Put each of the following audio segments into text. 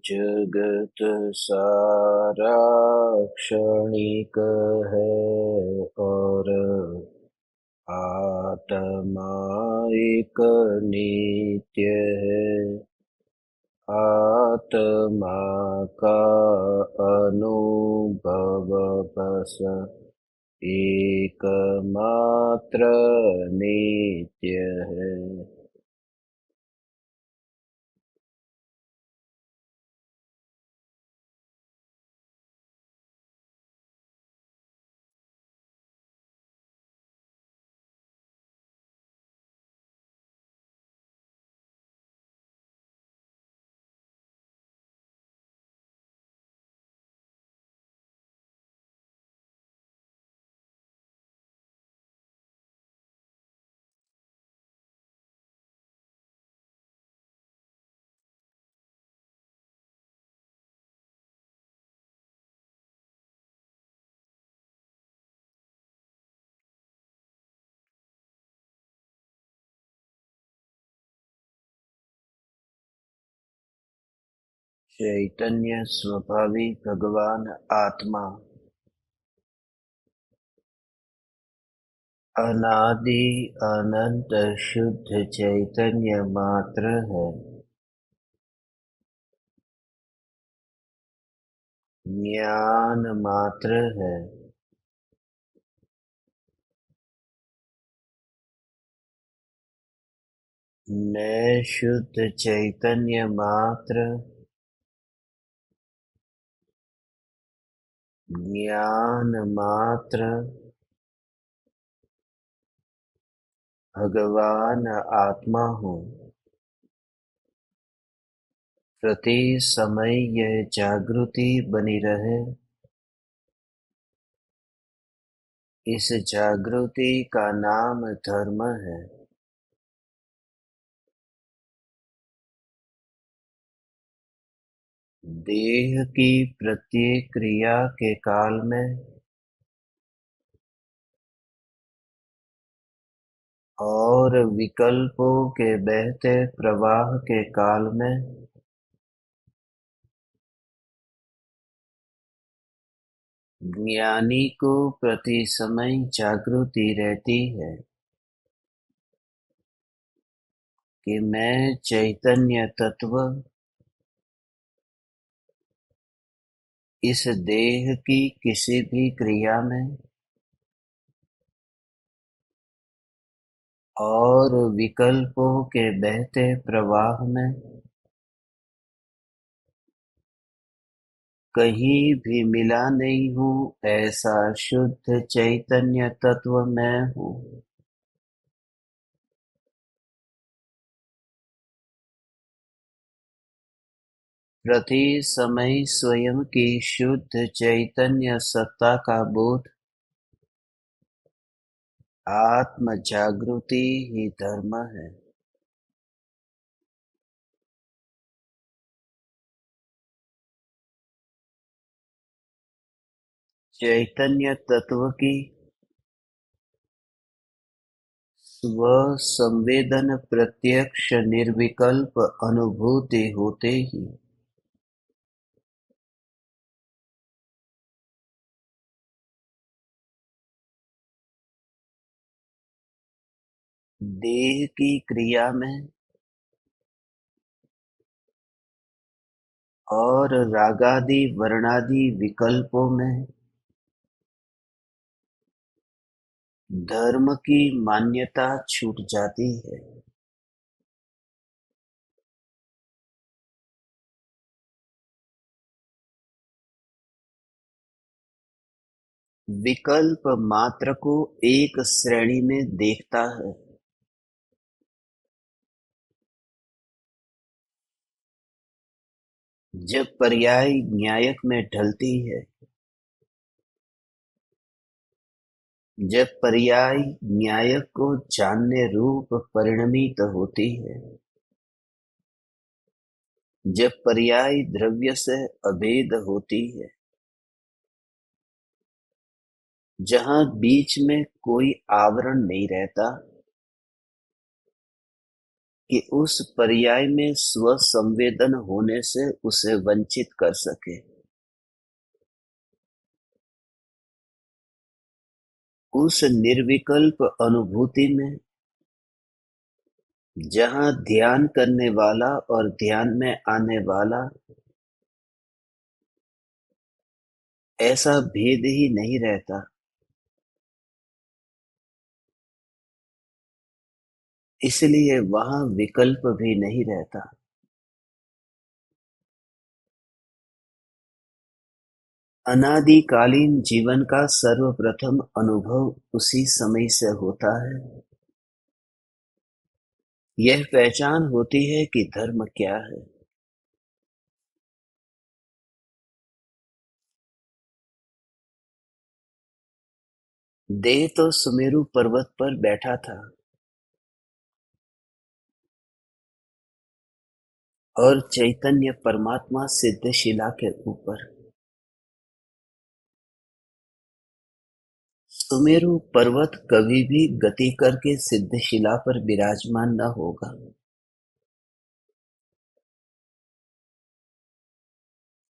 जगत सारा क्षणिक है और आत्मा एक नित्य है। आत्मा का अनुभव बस एकमात्र नित्य है। चैतन्य स्वभावी भगवान आत्मा अनादि अनंत शुद्ध चैतन्य मात्र है। ज्ञान मात्र है। मैं शुद्ध चैतन्य मात्र ज्ञान मात्र भगवान आत्मा हूँ। प्रति समय यह जागृति बनी रहे। इस जागृति का नाम धर्म है। देह की प्रत्येक क्रिया के काल में और विकल्पों के बहते प्रवाह के काल में ज्ञानी को प्रति समय जागृति रहती है कि मैं चैतन्य तत्व इस देह की किसी भी क्रिया में और विकल्पों के बहते प्रवाह में कहीं भी मिला नहीं हूँ। ऐसा शुद्ध चैतन्य तत्व मैं हूँ। प्रति समय स्वयं की शुद्ध चैतन्य सत्ता का बोध आत्म जागृति ही धर्म है। चैतन्य तत्व की स्व-संवेदन प्रत्यक्ष निर्विकल्प अनुभूति होते ही देह की क्रिया में और रागादि वर्णादि विकल्पों में धर्म की मान्यता छूट जाती है। विकल्प मात्र को एक श्रेणी में देखता है। जब पर्याय न्यायक में ढलती है, जब पर्याय न्यायक को जानने रूप परिणमित होती है, जब पर्याय द्रव्य से अभेद होती है, जहाँ बीच में कोई आवरण नहीं रहता, कि उस पर्याय में स्व संवेदन होने से उसे वंचित कर सके। उस निर्विकल्प अनुभूति में जहां ध्यान करने वाला और ध्यान में आने वाला ऐसा भेद ही नहीं रहता, इसलिए वहां विकल्प भी नहीं रहता। अनादिकालीन जीवन का सर्वप्रथम अनुभव उसी समय से होता है। यह पहचान होती है कि धर्म क्या है। देह तो सुमेरु पर्वत पर बैठा था और चैतन्य परमात्मा सिद्धशिला के ऊपर। सुमेरु पर्वत कभी भी गति करके सिद्धशिला पर विराजमान न होगा।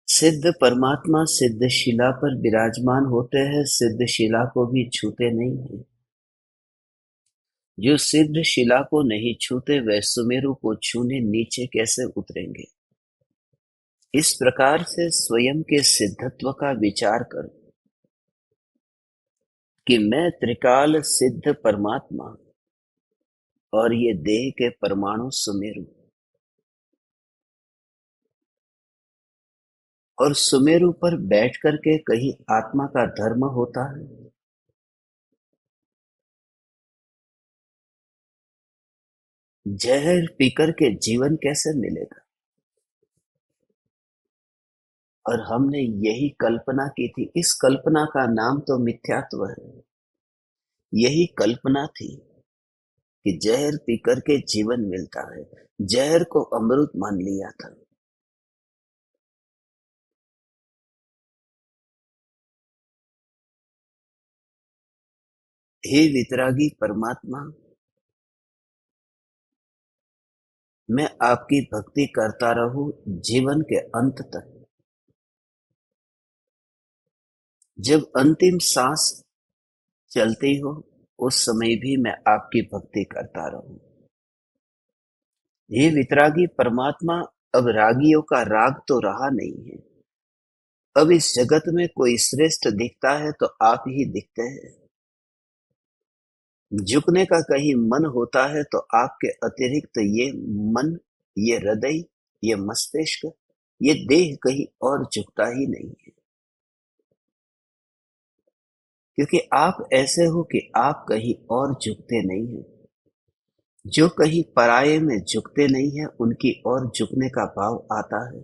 सिद्ध परमात्मा सिद्धशिला पर विराजमान होते हैं, सिद्धशिला को भी छूते नहीं है। जो सिद्धशिला को नहीं छूते वह सुमेरु को छूने नीचे कैसे उतरेंगे। इस प्रकार से स्वयं के सिद्धत्व का विचार करो कि मैं त्रिकाल सिद्ध परमात्मा और ये देह के परमाणु सुमेरु, और सुमेरु पर बैठ करके कहीं आत्मा का धर्म होता है। जहर पीकर के जीवन कैसे मिलेगा। और हमने यही कल्पना की थी। इस कल्पना का नाम तो मिथ्यात्व है। यही कल्पना थी कि जहर पीकर के जीवन मिलता है। जहर को अमृत मान लिया था। हे वितरागी परमात्मा, मैं आपकी भक्ति करता रहूं जीवन के अंत तक। जब अंतिम सांस चलती हो उस समय भी मैं आपकी भक्ति करता रहूं। हे वितरागी परमात्मा, अब रागियों का राग तो रहा नहीं है। अब इस जगत में कोई श्रेष्ठ दिखता है तो आप ही दिखते हैं। झुकने का कहीं मन होता है तो आपके अतिरिक्त ये मन, ये हृदय, ये मस्तिष्क, ये देह कहीं और झुकता ही नहीं है। क्योंकि आप ऐसे हो कि आप कहीं और झुकते नहीं हैं। जो कहीं पराये में झुकते नहीं है उनकी ओर झुकने का भाव आता है।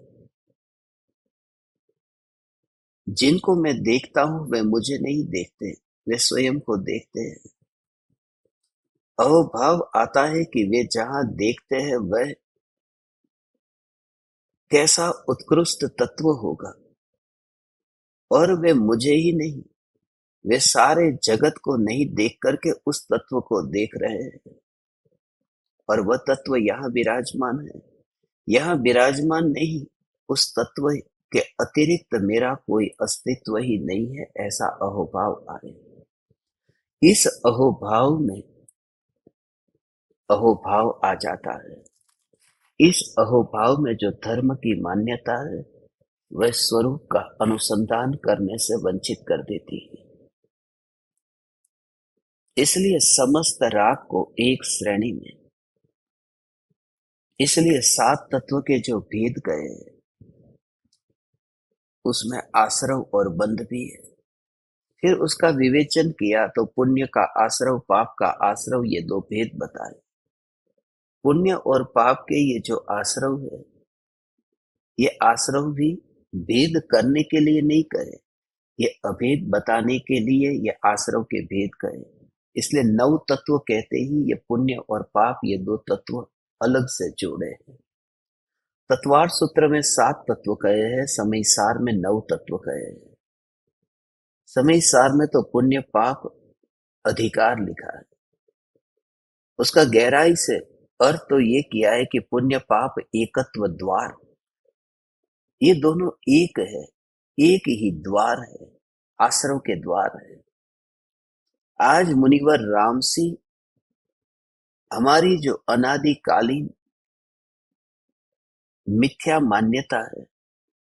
जिनको मैं देखता हूं वे मुझे नहीं देखते, वे स्वयं को देखते हैं। अहोभाव आता है कि वे जहां देखते हैं वह कैसा उत्कृष्ट तत्व होगा, और वे मुझे ही नहीं, वे सारे जगत को नहीं देख करके उस तत्व को देख रहे हैं। और वह तत्व यहाँ विराजमान है। यहाँ विराजमान नहीं, उस तत्व के अतिरिक्त मेरा कोई अस्तित्व ही नहीं है, ऐसा अहोभाव आए। इस अहोभाव में अहोभाव आ जाता है। इस अहोभाव में जो धर्म की मान्यता है वह स्वरूप का अनुसंधान करने से वंचित कर देती है। इसलिए समस्त राग को एक श्रेणी में, इसलिए सात तत्व के जो भेद गए उसमें आश्रव और बंध भी है। फिर उसका विवेचन किया तो पुण्य का आश्रव, पाप का आश्रव, ये दो भेद बताए। पुण्य और पाप के ये जो आश्रव है, ये आश्रव भी भेद करने के लिए नहीं कहे, ये अभेद बताने के लिए ये आश्रव के भेद कहे। इसलिए नव तत्व कहते ही ये पुण्य और पाप, ये दो तत्व अलग से जोड़े हैं। तत्वार्थ सूत्र में सात तत्व कहे हैं, समय सार में नव तत्व कहे हैं। समय सार में तो पुण्य पाप अधिकार लिखा है। उसका गहराई से अर्थ तो ये किया है कि पुण्य पाप एकत्व द्वार, ये दोनों एक है, एक ही द्वार है, आश्रव के द्वार है। आज मुनिवर रामसी हमारी जो अनादिकालीन मिथ्या मान्यता है,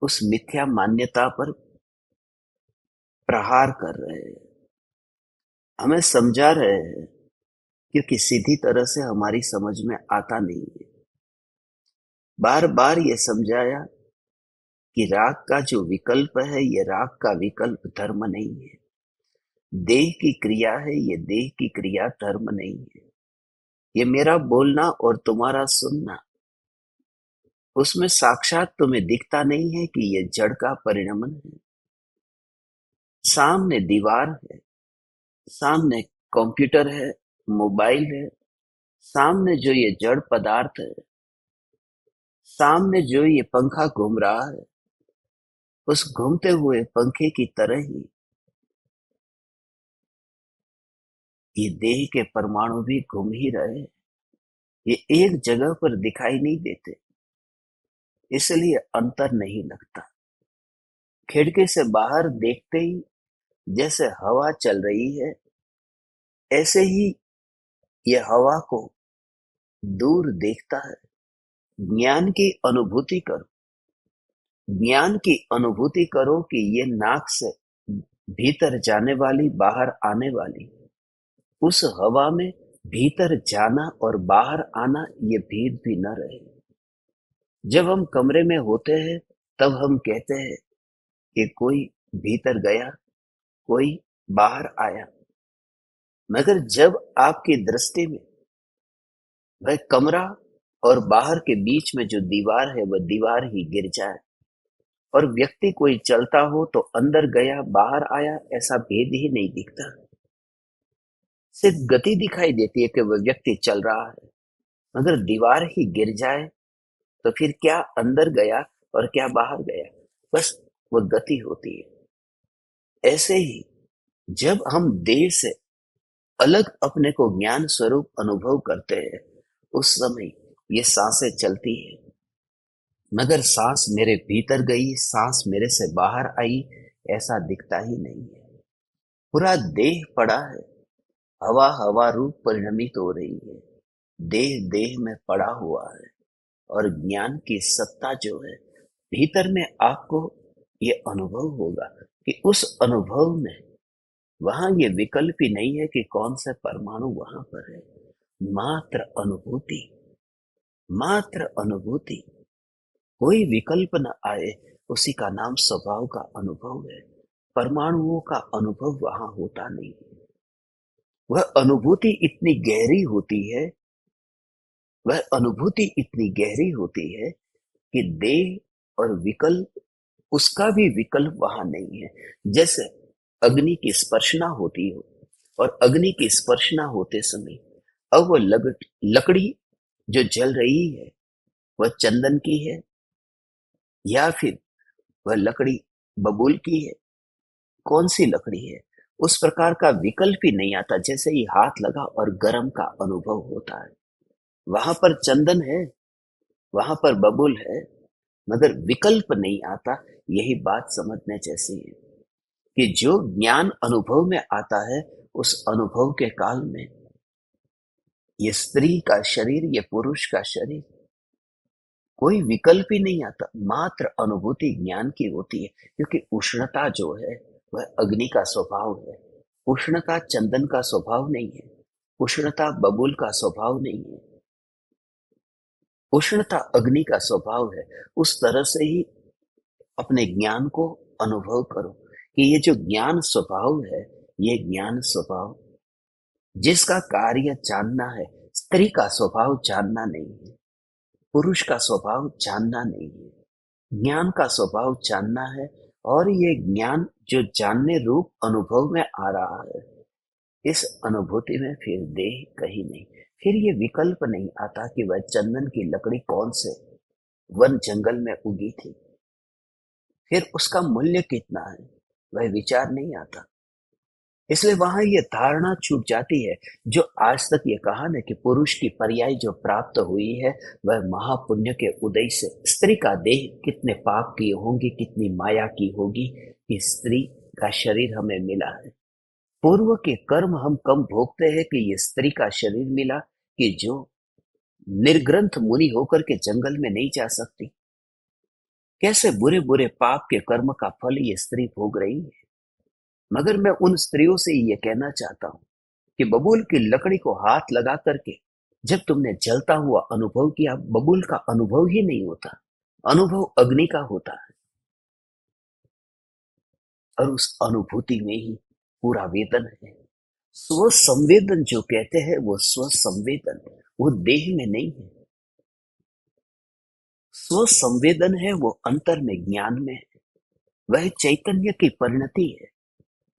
उस मिथ्या मान्यता पर प्रहार कर रहे हैं, हमें समझा रहे हैं, क्योंकि सीधी तरह से हमारी समझ में आता नहीं है। बार बार ये समझाया कि राग का जो विकल्प है, ये राग का विकल्प धर्म नहीं है। देह की क्रिया है, ये देह की क्रिया धर्म नहीं है। ये मेरा बोलना और तुम्हारा सुनना, उसमें साक्षात तुम्हें दिखता नहीं है कि ये जड़ का परिणमन है। सामने दीवार है, सामने कंप्यूटर है, मोबाइल है, सामने जो ये जड़ पदार्थ है, सामने जो ये पंखा घूम रहा है, उस घूमते हुए पंखे की तरह ही ये देह के परमाणु भी घूम ही रहे। ये एक जगह पर दिखाई नहीं देते, इसलिए अंतर नहीं लगता। खिड़की से बाहर देखते ही जैसे हवा चल रही है, ऐसे ही ये हवा को दूर देखता है। ज्ञान की अनुभूति करो, ज्ञान की अनुभूति करो कि ये नाक से भीतर जाने वाली, बाहर आने वाली, उस हवा में भीतर जाना और बाहर आना, ये भेद भी न रहे। जब हम कमरे में होते हैं, तब हम कहते हैं कि कोई भीतर गया, कोई बाहर आया। मगर जब आपकी दृष्टि में वह कमरा और बाहर के बीच में जो दीवार है, वह दीवार ही गिर जाए और व्यक्ति कोई चलता हो तो अंदर गया, बाहर आया, ऐसा भेद ही नहीं दिखता। सिर्फ गति दिखाई देती है कि वह व्यक्ति चल रहा है। मगर दीवार ही गिर जाए तो फिर क्या अंदर गया और क्या बाहर गया, बस वह गति होती है। ऐसे ही जब हम देह से अलग अपने को ज्ञान स्वरूप अनुभव करते हैं, उस समय ये सांसें चलती है, मगर सांस मेरे भीतर गई, सांस मेरे से बाहर आई, ऐसा दिखता ही नहीं है। पूरा देह पड़ा है, हवा हवा रूप परिणमित हो रही है, देह देह में पड़ा हुआ है। और ज्ञान की सत्ता जो है, भीतर में आपको ये अनुभव होगा कि उस अनुभव में वहां ये विकल्प ही नहीं है कि कौन सा परमाणु वहां पर है। मात्र अनुभूति, मात्र अनुभूति, कोई विकल्प न आए, उसी का नाम स्वभाव का अनुभव है। परमाणुओं का अनुभव वहां होता नहीं है। वह अनुभूति इतनी गहरी होती है, वह अनुभूति इतनी गहरी होती है कि देह और विकल्प, उसका भी विकल्प वहां नहीं है। जैसे अग्नि की स्पर्शना होती हो, और अग्नि की स्पर्शना होते समय अब वह लकड़ी जो जल रही है, वह चंदन की है या फिर वह लकड़ी बबूल की है, कौन सी लकड़ी है, उस प्रकार का विकल्प ही नहीं आता। जैसे ही हाथ लगा और गर्म का अनुभव होता है, वहां पर चंदन है, वहां पर बबूल है, मगर विकल्प नहीं आता। यही बात समझने जैसी है कि जो ज्ञान अनुभव में आता है, उस अनुभव के काल में ये स्त्री का शरीर, ये पुरुष का शरीर, कोई विकल्प ही नहीं आता। मात्र अनुभूति ज्ञान की होती है, क्योंकि उष्णता जो है वह अग्नि का स्वभाव है, उष्णता चंदन का स्वभाव नहीं है, उष्णता बबूल का स्वभाव नहीं है, उष्णता अग्नि का स्वभाव है। उस तरह से ही अपने ज्ञान को अनुभव करो कि ये जो ज्ञान स्वभाव है, ये ज्ञान स्वभाव जिसका कार्य जानना है, स्त्री का स्वभाव जानना नहीं है, पुरुष का स्वभाव जानना नहीं है, ज्ञान का स्वभाव जानना है। और ये ज्ञान जो जानने रूप अनुभव में आ रहा है, इस अनुभूति में फिर देह कहीं नहीं। फिर ये विकल्प नहीं आता कि वह चंदन की लकड़ी कौन से वन जंगल में उगी थी, फिर उसका मूल्य कितना है, वह विचार नहीं आता। इसलिए वहां ये धारणा छूट जाती है, जो आज तक ये कहा ना कि पुरुष की पर्याय जो प्राप्त हुई है वह महापुण्य के उदय से। स्त्री का देह कितने पाप की होंगी, कितनी माया की होगी कि स्त्री का शरीर हमें मिला है। पूर्व के कर्म हम कम भोगते हैं कि ये स्त्री का शरीर मिला, कि जो निर्ग्रंथ मुनि होकर के जंगल में नहीं जा सकती। कैसे बुरे बुरे पाप के कर्म का फल ये स्त्री भोग रही है। मगर मैं उन स्त्रियों से ये कहना चाहता हूं कि बबूल की लकड़ी को हाथ लगा करके जब तुमने जलता हुआ अनुभव किया, बबूल का अनुभव ही नहीं होता, अनुभव अग्नि का होता है। और उस अनुभूति में ही पूरा वेदन है। स्व संवेदन जो कहते हैं वो स्व संवेदन, वो देह में नहीं है। स्व संवेदन है वो अंतर में, ज्ञान में है। वह चैतन्य की परिणति है,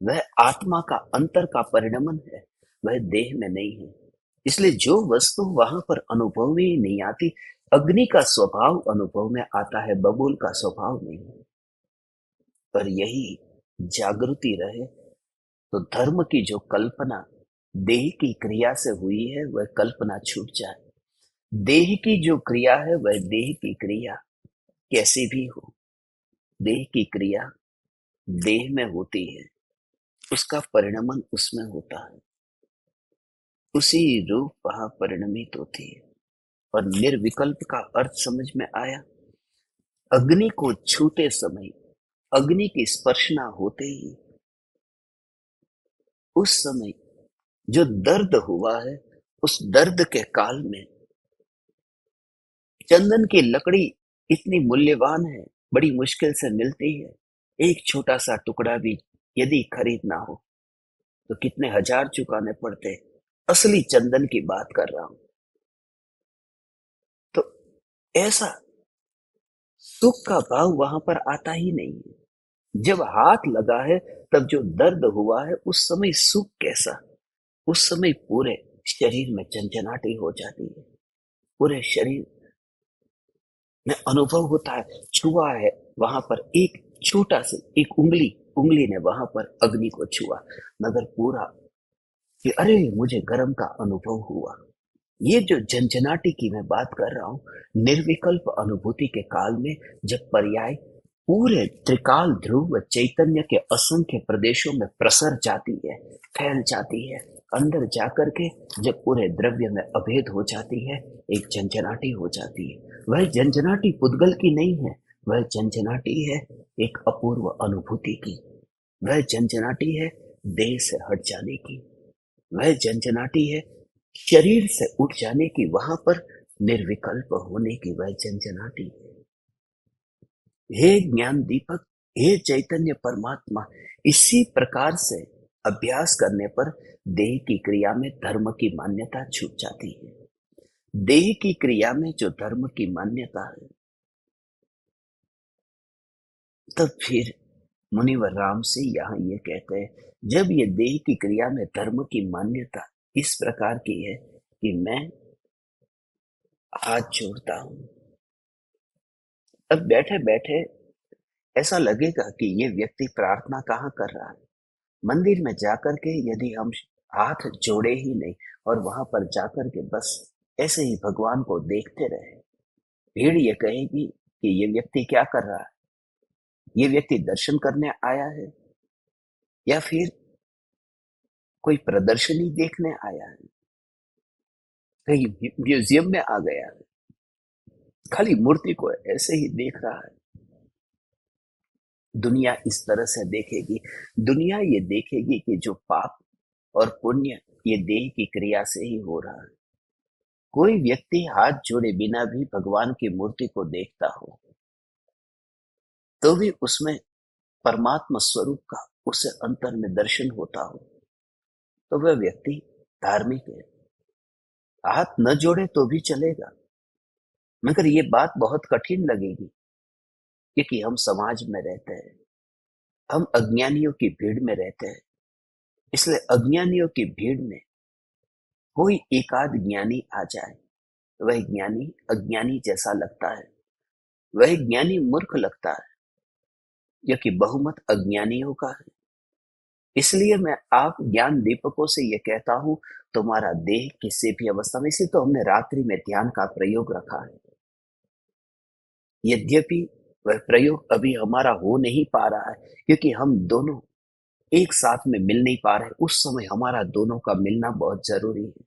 वह आत्मा का अंतर का परिणमन है, वह देह में नहीं है। इसलिए जो वस्तु वहां पर अनुभव में ही नहीं आती, अग्नि का स्वभाव अनुभव में आता है, बबूल का स्वभाव नहीं है। पर यही जागृति रहे तो धर्म की जो कल्पना देह की क्रिया से हुई है वह कल्पना छूट जाए। देह की जो क्रिया है वह देह की क्रिया कैसी भी हो, देह की क्रिया देह में होती है, उसका परिणमन उसमें होता है, उसी रूप वहां परिणमित होती है। और निर्विकल्प का अर्थ समझ में आया। अग्नि को छूते समय, अग्नि की स्पर्शना होते ही उस समय जो दर्द हुआ है, उस दर्द के काल में चंदन की लकड़ी इतनी मूल्यवान है, बड़ी मुश्किल से मिलती है। एक छोटा सा टुकड़ा भी यदि खरीदना हो तो कितने हजार चुकाने पड़ते। असली चंदन की बात कर रहा हूं। तो ऐसा सुख का भाव वहां पर आता ही नहीं है। जब हाथ लगा है तब जो दर्द हुआ है उस समय सुख कैसा, उस समय पूरे शरीर में झंझनाहट हो जाती है, पूरे शरीर में अनुभव होता है। छुआ है वहां पर एक छोटा सा, एक उंगली, उंगली ने वहां पर अग्नि को छुआ, मगर पूरा कि अरे मुझे गर्म का अनुभव हुआ। ये जो झंझनाटी की मैं बात कर रहा हूं, निर्विकल्प अनुभूति के काल में जब पर्याय पूरे त्रिकाल ध्रुव चैतन्य के असंख्य प्रदेशों में प्रसर जाती है, फैल जाती है, अंदर जाकर के जब पूरे द्रव्य में अभेद हो जाती है, एक झंझनाटी हो जाती है। वह झंझनाटी पुद्गल की नहीं है, वह झंझनाटी है एक अपूर्व अनुभूति की। वह झंझनाटी है देह से हट जाने की, वह झंझनाटी है शरीर से उठ जाने की, वहां पर निर्विकल्प होने की वह झंझनाटी है। हे ज्ञान दीपक, हे चैतन्य परमात्मा, इसी प्रकार से अभ्यास करने पर देह की क्रिया में धर्म की मान्यता छूट जाती है। देह की क्रिया में जो धर्म की मान्यता है, तब फिर मुनिवर राम से यहाँ ये कहते हैं, जब ये देह की क्रिया में धर्म की मान्यता इस प्रकार की है कि मैं हाथ जोड़ता हूं, अब बैठे बैठे ऐसा लगेगा कि ये व्यक्ति प्रार्थना कहाँ कर रहा है। मंदिर में जाकर के यदि हम हाथ जोड़े ही नहीं और वहां पर जाकर के बस ऐसे ही भगवान को देखते रहे, भीड़ ये कहेगी कि ये व्यक्ति क्या कर रहा है, ये व्यक्ति दर्शन करने आया है या फिर कोई प्रदर्शनी देखने आया है, कहीं म्यूजियम में आ गया है, खाली मूर्ति को ऐसे ही देख रहा है। दुनिया इस तरह से देखेगी। दुनिया ये देखेगी कि जो पाप और पुण्य ये देह की क्रिया से ही हो रहा है। कोई व्यक्ति हाथ जोड़े बिना भी भगवान की मूर्ति को देखता हो तो भी उसमें परमात्मा स्वरूप का उसे अंतर में दर्शन होता हो, तो वह व्यक्ति धार्मिक है। हाथ न जोड़े तो भी चलेगा, मगर ये बात बहुत कठिन लगेगी क्योंकि हम समाज में रहते हैं, हम अज्ञानियों की भीड़ में रहते हैं। इसलिए अज्ञानियों की भीड़ में कोई एकाध ज्ञानी आ जाए, वह ज्ञानी अज्ञानी जैसा लगता है, वह ज्ञानी मूर्ख लगता है, क्योंकि बहुमत अज्ञानियों का है। इसलिए मैं आप ज्ञान दीपकों से ये कहता हूं, तुम्हारा देह किसी भी अवस्था में, इसी तो हमने रात्रि में ध्यान का प्रयोग रखा है। यद्यपि वह प्रयोग अभी हमारा हो नहीं पा रहा है, क्योंकि हम दोनों एक साथ में मिल नहीं पा रहे। उस समय हमारा दोनों का मिलना बहुत जरूरी है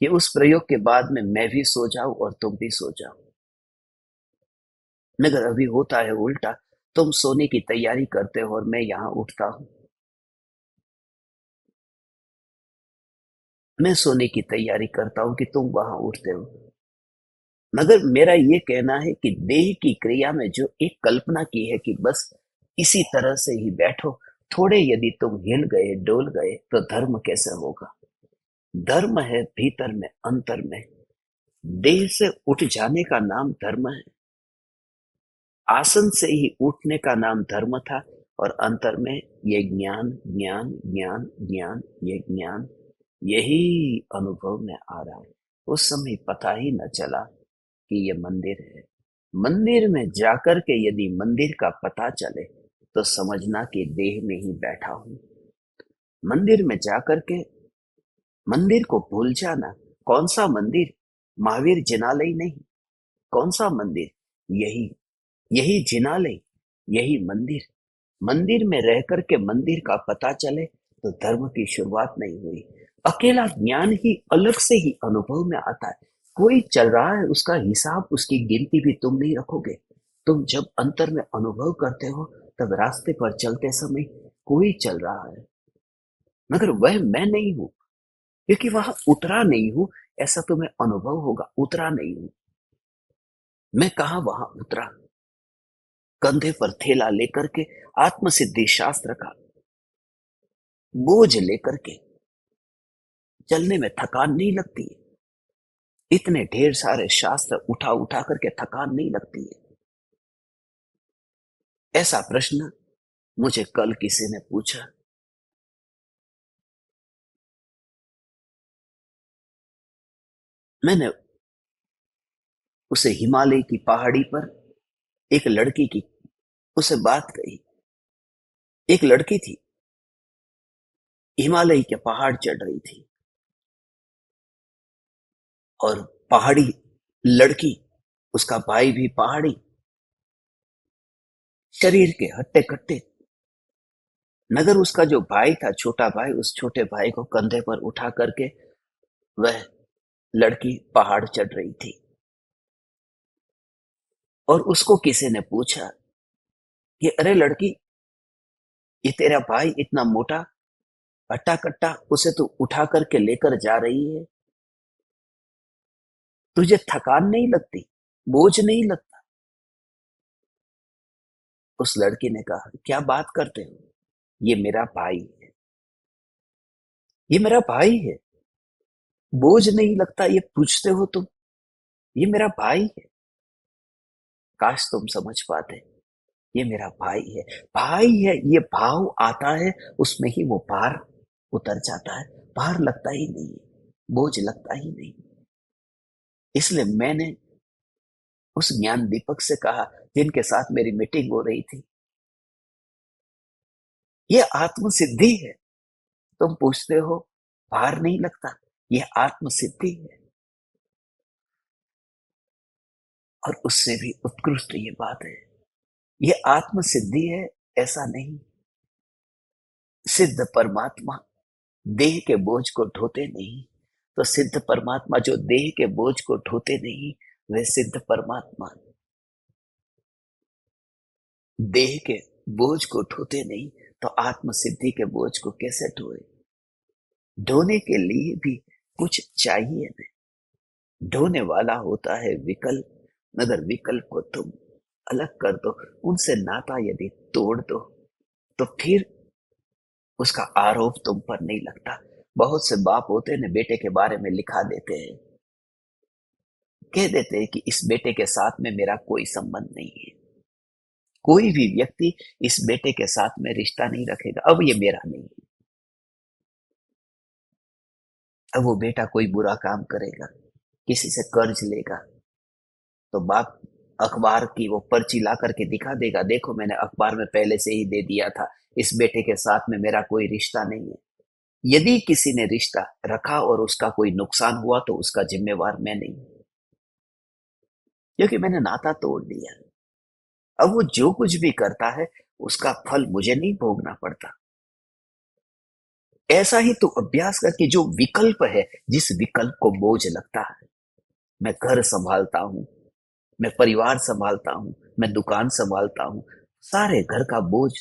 कि उस प्रयोग के बाद में मैं भी सो जाऊं और तुम भी सो जाओ। मगर अभी होता है उल्टा, तुम सोने की तैयारी करते हो और मैं यहाँ उठता हूँ। मैं सोने की तैयारी करता हूँ कि तुम वहां उठते हो। मगर मेरा ये कहना है कि देह की क्रिया में जो एक कल्पना की है कि बस इसी तरह से ही बैठो, थोड़े यदि तुम हिल गए डोल गए तो धर्म कैसे होगा। धर्म है भीतर में, अंतर में। देह से उठ जाने का नाम धर्म है, आसन से ही उठने का नाम धर्म था। और अंतर में ये ज्ञान ज्ञान ज्ञान ज्ञान, ये ज्ञान, यही अनुभव में आ रहा है। उस समय पता ही न चला कि ये मंदिर है। मंदिर में जाकर के यदि मंदिर का पता चले तो समझना कि देह में ही बैठा हूं। मंदिर में जाकर के मंदिर को भूल जाना। कौन सा मंदिर? महावीर जिनालय नहीं। कौन सा मंदिर? यही, यही जिनालय, यही मंदिर। मंदिर में रह करके मंदिर का पता चले तो धर्म की शुरुआत नहीं हुई। अकेला ज्ञान ही अलग से ही अनुभव में आता है। कोई चल रहा है, उसका हिसाब, उसकी गिनती भी तुम नहीं रखोगे। तुम जब अंतर में अनुभव करते हो तब रास्ते पर चलते समय कोई चल रहा है, मगर वह मैं नहीं हूं, क्योंकि वहां उतरा नहीं हूं। ऐसा तुम्हें अनुभव होगा, उतरा नहीं हूं। मैं कहा वहां उतरा, कंधे पर थैला लेकर के, आत्म सिद्धि शास्त्र का बोझ लेकर के चलने में थकान नहीं लगती है। इतने ढेर सारे शास्त्र उठा उठा करके थकान नहीं लगती है। ऐसा प्रश्न मुझे कल किसी ने पूछा। मैंने उसे हिमालय की पहाड़ी पर एक लड़की की उसे बात कही। एक लड़की थी, हिमालय के पहाड़ चढ़ रही थी, और पहाड़ी लड़की, उसका भाई भी पहाड़ी, शरीर के हट्टे कट्टे। मगर उसका जो भाई था, छोटा भाई, उस छोटे भाई को कंधे पर उठा करके वह लड़की पहाड़ चढ़ रही थी। और उसको किसी ने पूछा कि अरे लड़की, ये तेरा भाई इतना मोटा हट्टा कट्टा, उसे तू उठा करके लेकर जा रही है, तुझे थकान नहीं लगती, बोझ नहीं लगता? उस लड़की ने कहा, क्या बात करते हो, ये मेरा भाई है, ये मेरा भाई है, बोझ नहीं लगता ये पूछते हो तुम? ये मेरा भाई है। काश तुम समझ पाते, ये मेरा भाई है। भाई है, ये भाव आता है, उसमें ही वो भार उतर जाता है। भार लगता ही नहीं है, बोझ लगता ही नहीं। इसलिए मैंने उस ज्ञान दीपक से कहा, जिनके साथ मेरी मीटिंग हो रही थी, ये आत्म सिद्धि है। तुम पूछते हो भार नहीं लगता, ये आत्म सिद्धि है। और उससे भी उत्कृष्ट ये बात है, ये आत्म सिद्धि है, ऐसा नहीं। सिद्ध परमात्मा देह के बोझ को ढोते नहीं। तो सिद्ध परमात्मा जो देह के बोझ को ढोते नहीं, वे सिद्ध परमात्मा देह के बोझ को ढोते नहीं, तो आत्म सिद्धि के बोझ को कैसे ढोए? ढोने के लिए भी कुछ चाहिए न। ढोने वाला होता है विकल्प, मगर विकल्प को तुम अलग कर दो, उनसे नाता यदि तोड़ दो, तो फिर उसका आरोप तुम पर नहीं लगता। बहुत से बाप होते हैं, बेटे के बारे में लिखा देते हैं, कह देते हैं कि इस बेटे के साथ में मेरा कोई संबंध नहीं है, कोई भी व्यक्ति इस बेटे के साथ में रिश्ता नहीं रखेगा, अब ये मेरा नहीं है। अब वो बेटा कोई बुरा काम करेगा, किसी से कर्ज लेगा, तो बाप अखबार की वो पर्ची ला करके दिखा देगा, देखो मैंने अखबार में पहले से ही दे दिया था, इस बेटे के साथ में मेरा कोई रिश्ता नहीं है। यदि किसी ने रिश्ता रखा और उसका कोई नुकसान हुआ तो उसका जिम्मेवार मैं नहीं हूं, क्योंकि मैंने नाता तोड़ दिया। अब वो जो कुछ भी करता है उसका फल मुझे नहीं भोगना पड़ता। ऐसा ही तो अभ्यास करके जो विकल्प है, जिस विकल्प को बोझ लगता है, मैं घर संभालता हूं, मैं परिवार संभालता हूं, मैं दुकान संभालता हूं, सारे घर का बोझ।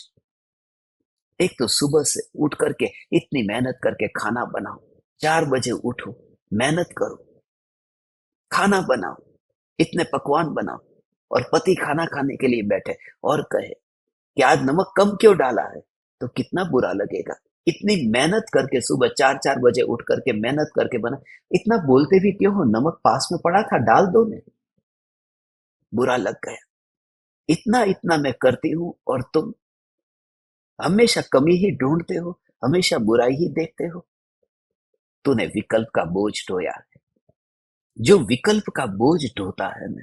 एक तो सुबह से उठ करके इतनी मेहनत करके खाना बनाओ, 4 बजे उठो, मेहनत करो, खाना बनाओ, इतने पकवान बनाओ, और पति खाना खाने के लिए बैठे और कहे कि आज नमक कम क्यों डाला है, तो कितना बुरा लगेगा। इतनी मेहनत करके सुबह 4 4 बजे उठ करके मेहनत करके बना, इतना बोलते भी क्यों हो, नमक पास में पड़ा था डाल दो ने, बुरा लग गया। इतना इतना मैं करती हूं और तुम हमेशा कमी ही ढूंढते हो, हमेशा बुराई ही देखते हो। तूने विकल्प का बोझ ढोया है। जो विकल्प का बोझ ढोता है ना,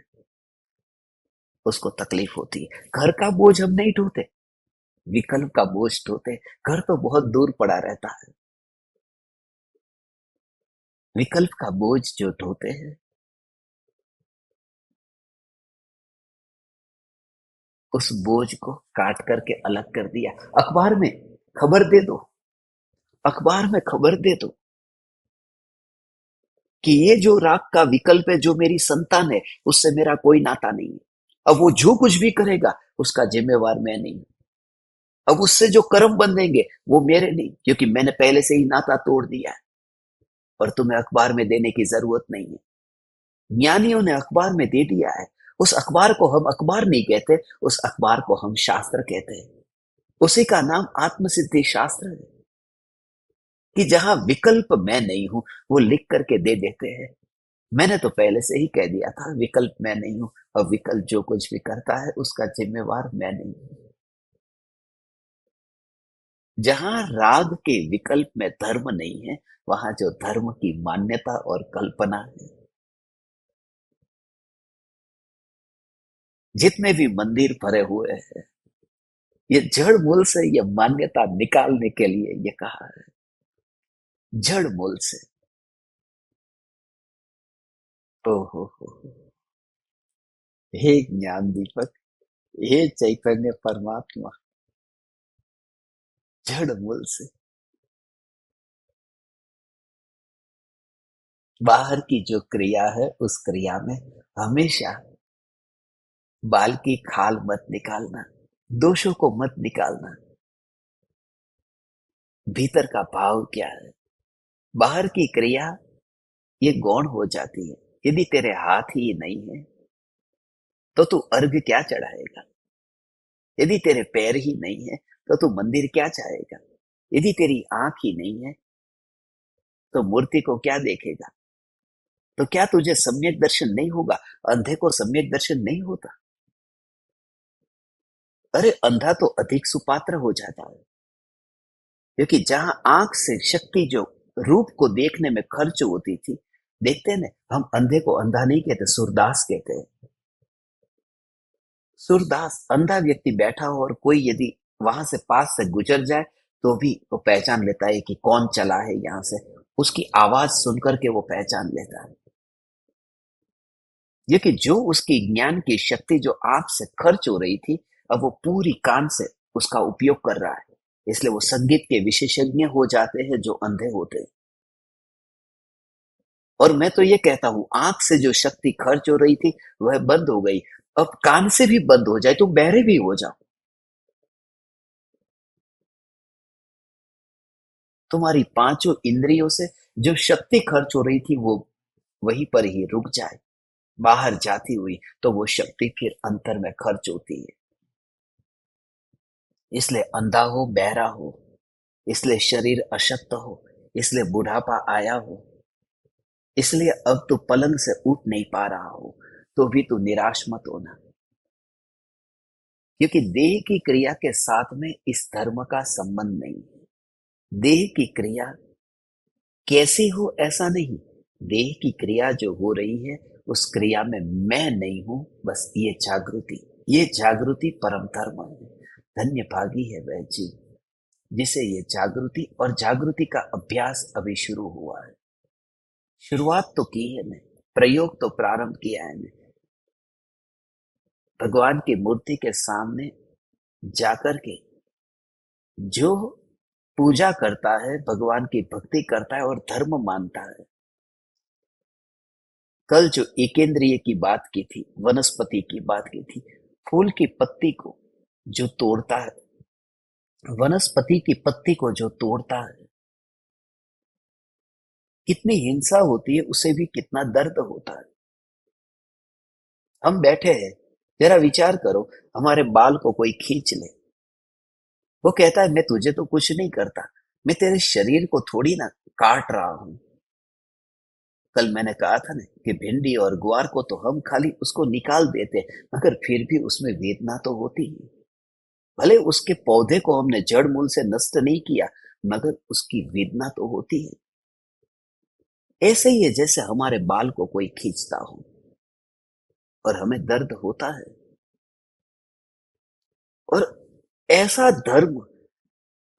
उसको तकलीफ होती है। घर का बोझ हम नहीं ढोते, विकल्प का बोझ ढोते। घर तो बहुत दूर पड़ा रहता है, विकल्प का बोझ जो ढोते हैं, उस बोझ को काट करके अलग कर दिया। अखबार में खबर दे दो, अखबार में खबर दे दो कि ये जो राग का विकल्प है, जो मेरी संतान है, उससे मेरा कोई नाता नहीं है। अब वो जो कुछ भी करेगा उसका जिम्मेवार मैं नहीं हूं। अब उससे जो कर्म बंधेंगे वो मेरे नहीं, क्योंकि मैंने पहले से ही नाता तोड़ दिया है। और तुम्हें अखबार में देने की जरूरत नहीं है, ज्ञानियों ने अखबार में दे दिया है। उस अखबार को हम अखबार नहीं कहते, उस अखबार को हम शास्त्र कहते हैं। उसी का नाम आत्मसिद्धि शास्त्र है, कि जहां विकल्प मैं नहीं हूं वो लिख करके दे देते हैं। मैंने तो पहले से ही कह दिया था विकल्प मैं नहीं हूं, और विकल्प जो कुछ भी करता है उसका जिम्मेवार मैं नहीं हूं। जहां राग के विकल्प में धर्म नहीं है, वहां जो धर्म की मान्यता और कल्पना है। जितने भी मंदिर भरे हुए हैं, ये जड़ मूल से ये मान्यता निकालने के लिए ये कहा है, जड़ मूल से। ओ हो, हे ज्ञान दीपक, हे चैतन्य परमात्मा, जड़ मूल से। बाहर की जो क्रिया है उस क्रिया में हमेशा बाल की खाल मत निकालना, दोषों को मत निकालना। भीतर का भाव क्या है। बाहर की क्रिया ये गौण हो जाती है। यदि तेरे हाथ ही नहीं है तो तू अर्घ क्या चढ़ाएगा। यदि तेरे पैर ही नहीं है तो तू मंदिर क्या चाहेगा। यदि तेरी आंख ही नहीं है तो मूर्ति को क्या देखेगा। तो क्या तुझे सम्यक दर्शन नहीं होगा। अंधे को सम्यक दर्शन नहीं होता। अरे अंधा तो अधिक सुपात्र हो जाता है, क्योंकि जहां आंख से शक्ति जो रूप को देखने में खर्च होती थी, देखते हैं ना, हम अंधे को अंधा नहीं कहते, सूरदास कहते हैं। सूरदास, अंधा व्यक्ति बैठा हो और कोई यदि वहां से पास से गुजर जाए तो भी वो पहचान लेता है कि कौन चला है यहां से। उसकी आवाज सुनकर के वो पहचान लेता है। ये कि जो उसकी ज्ञान की शक्ति जो आंख से खर्च हो रही थी, अब वो पूरी कान से उसका उपयोग कर रहा है। इसलिए वो संगीत के विशेषज्ञ हो जाते हैं जो अंधे होते हैं। और मैं तो ये कहता हूं, आंख से जो शक्ति खर्च हो रही थी वह बंद हो गई। अब कान से भी बंद हो जाए तो बहरे भी हो जाओ। तुम्हारी पांचों इंद्रियों से जो शक्ति खर्च हो रही थी वो वहीं पर ही रुक जाए। बाहर जाती हुई तो वो शक्ति फिर अंतर में खर्च होती है। इसलिए अंधा हो, बहरा हो, इसलिए शरीर अशक्त हो, इसलिए बुढ़ापा आया हो, इसलिए अब तू पलंग से उठ नहीं पा रहा हो, तो भी तू निराश मत होना। क्योंकि देह की क्रिया के साथ में इस धर्म का संबंध नहीं है। देह की क्रिया कैसी हो ऐसा नहीं, देह की क्रिया जो हो रही है उस क्रिया में मैं नहीं हूं, बस ये जागृति परम धर्म है। धन्य भागी है वह जीव जिसे ये जागृति और जागृति का अभ्यास अभी शुरू हुआ है। शुरुआत तो की है ने, प्रयोग तो प्रारंभ किया है ने। भगवान की मूर्ति के सामने जाकर के जो पूजा करता है, भगवान की भक्ति करता है और धर्म मानता है। कल जो एकेंद्रिय की बात की थी, वनस्पति की बात की थी, फूल की पत्ती को जो तोड़ता है, वनस्पति की पत्ती को जो तोड़ता है, कितनी हिंसा होती है, उसे भी कितना दर्द होता है। हम बैठे हैं, जरा विचार करो, हमारे बाल को कोई खींच ले, वो कहता है मैं तुझे तो कुछ नहीं करता, मैं तेरे शरीर को थोड़ी ना काट रहा हूं। कल मैंने कहा था ना कि भिंडी और ग्वार को तो हम खाली उसको निकाल देते, मगर फिर भी उसमें वेदना तो होती ही। भले उसके पौधे को हमने जड़ मूल से नष्ट नहीं किया, मगर उसकी वेदना तो होती है। ऐसे ही है जैसे हमारे बाल को कोई खींचता हो और हमें दर्द होता है। और ऐसा धर्म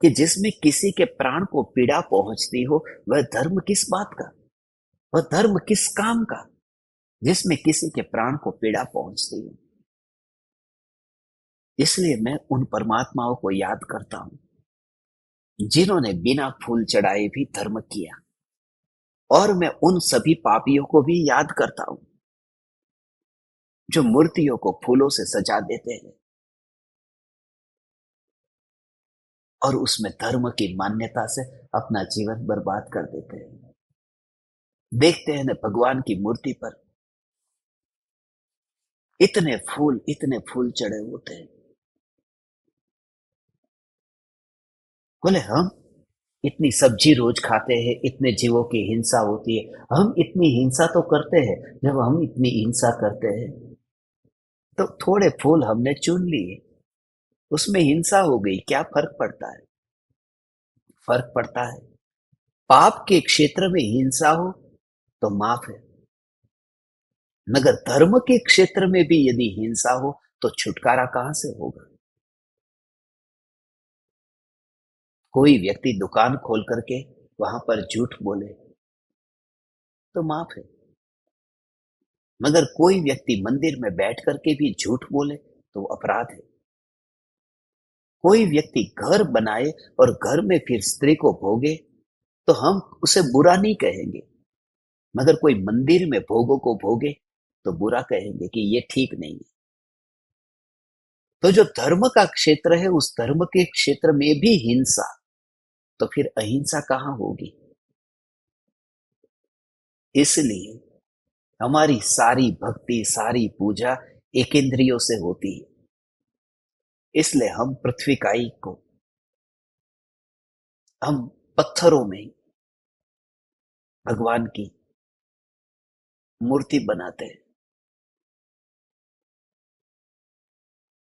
कि जिसमें किसी के प्राण को पीड़ा पहुंचती हो, वह धर्म किस बात का, वह धर्म किस काम का, जिसमें किसी के प्राण को पीड़ा पहुंचती हो। इसलिए मैं उन परमात्माओं को याद करता हूं जिन्होंने बिना फूल चढ़ाए भी धर्म किया, और मैं उन सभी पापियों को भी याद करता हूं जो मूर्तियों को फूलों से सजा देते हैं और उसमें धर्म की मान्यता से अपना जीवन बर्बाद कर देते हैं। देखते हैं ना भगवान की मूर्ति पर इतने फूल चढ़े होते हैं। बोले हम इतनी सब्जी रोज खाते हैं, इतने जीवों की हिंसा होती है, हम इतनी हिंसा तो करते हैं। जब हम इतनी हिंसा करते हैं तो थोड़े फूल हमने चुन लिए, उसमें हिंसा हो गई, क्या फर्क पड़ता है? फर्क पड़ता है। पाप के क्षेत्र में हिंसा हो तो माफ है, मगर धर्म के क्षेत्र में भी यदि हिंसा हो तो छुटकारा कहां से होगा? कोई व्यक्ति दुकान खोल करके वहां पर झूठ बोले तो माफ है, मगर कोई व्यक्ति मंदिर में बैठ करके भी झूठ बोले तो वो अपराध है। कोई व्यक्ति घर बनाए और घर में फिर स्त्री को भोगे तो हम उसे बुरा नहीं कहेंगे, मगर कोई मंदिर में भोगों को भोगे तो बुरा कहेंगे कि ये ठीक नहीं है। तो जो धर्म का क्षेत्र है, उस धर्म के क्षेत्र में भी हिंसा, तो फिर अहिंसा कहां होगी? इसलिए हमारी सारी भक्ति, सारी पूजा एकेंद्रियों से होती है। इसलिए हम पृथ्वी काई को, हम पत्थरों में भगवान की मूर्ति बनाते हैं।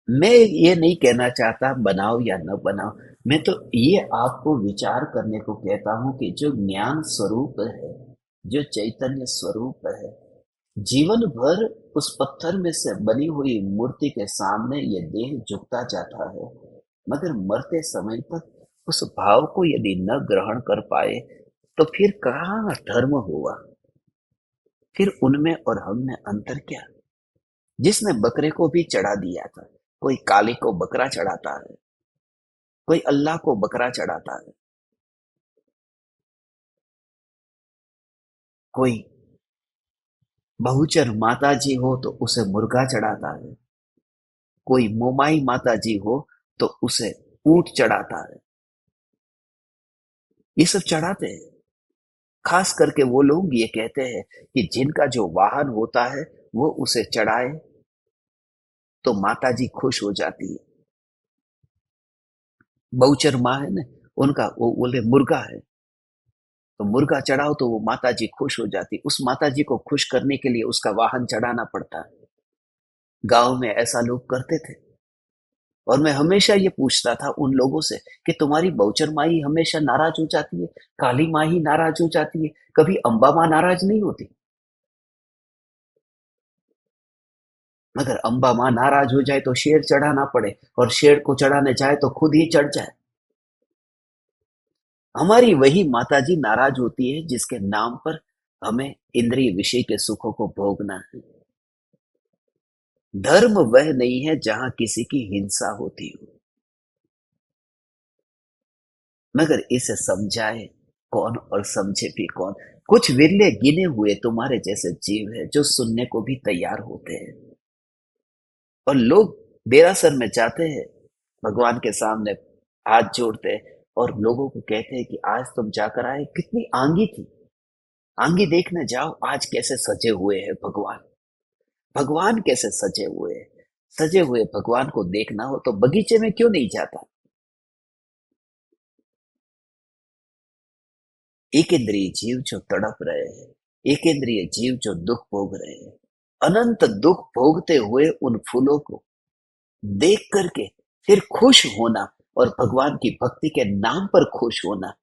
मैं ये नहीं कहना चाहता बनाओ या न बनाओ, मैं तो ये आपको विचार करने को कहता हूं कि जो ज्ञान स्वरूप है, जो चैतन्य स्वरूप है, जीवन भर उस पत्थर में से बनी हुई मूर्ति के सामने ये देह झुकता जाता है, मगर मरते समय तक उस भाव को यदि न ग्रहण कर पाए तो फिर कहाँ धर्म हुआ? फिर उनमें और हम में अंतर क्या? जिसने बकरे को भी चढ़ा दिया था, कोई काली को बकरा चढ़ाता है, कोई अल्लाह को बकरा चढ़ाता है, कोई बहुचर माता जी हो तो उसे मुर्गा चढ़ाता है, कोई मोमाई माता जी हो तो उसे ऊंट चढ़ाता है। ये सब चढ़ाते हैं। खास करके वो लोग ये कहते हैं कि जिनका जो वाहन होता है वो उसे चढ़ाए तो माता जी खुश हो जाती है। बहुचर माँ है ना, उनका वो बोले मुर्गा है, तो मुर्गा चढ़ाओ तो वो माता जी खुश हो जाती। उस माता जी को खुश करने के लिए उसका वाहन चढ़ाना पड़ता है। गांव में ऐसा लोग करते थे। और मैं हमेशा ये पूछता था उन लोगों से कि तुम्हारी बहुचर माँ ही हमेशा नाराज हो जाती है, काली माँ ही नाराज हो जाती है, कभी अम्बा माँ नाराज नहीं होती? मगर अंबा माँ नाराज हो जाए तो शेर चढ़ाना पड़े, और शेर को चढ़ाने जाए तो खुद ही चढ़ जाए। हमारी वही माताजी नाराज होती है जिसके नाम पर हमें इंद्रिय विषय के सुखों को भोगना है। धर्म वह नहीं है जहां किसी की हिंसा होती हो, मगर इसे समझाए कौन और समझे भी कौन। कुछ विरले गिने हुए तुम्हारे जैसे जीव है जो सुनने को भी तैयार होते हैं, और लोग देरासर में जाते हैं, भगवान के सामने हाथ जोड़ते हैं और लोगों को कहते हैं कि आज तुम जाकर आए, कितनी आंगी थी, आंगी देखने जाओ आज कैसे सजे हुए हैं भगवान। भगवान कैसे सजे हुए हैं। सजे हुए भगवान को देखना हो तो बगीचे में क्यों नहीं जाता। एक इंद्रिय जीव जो तड़प रहे हैं, एक इंद्रिय जीव जो दुख भोग रहे हैं, अनंत दुख भोगते हुए उन फूलों को देख करके फिर खुश होना और भगवान की भक्ति के नाम पर खुश होना,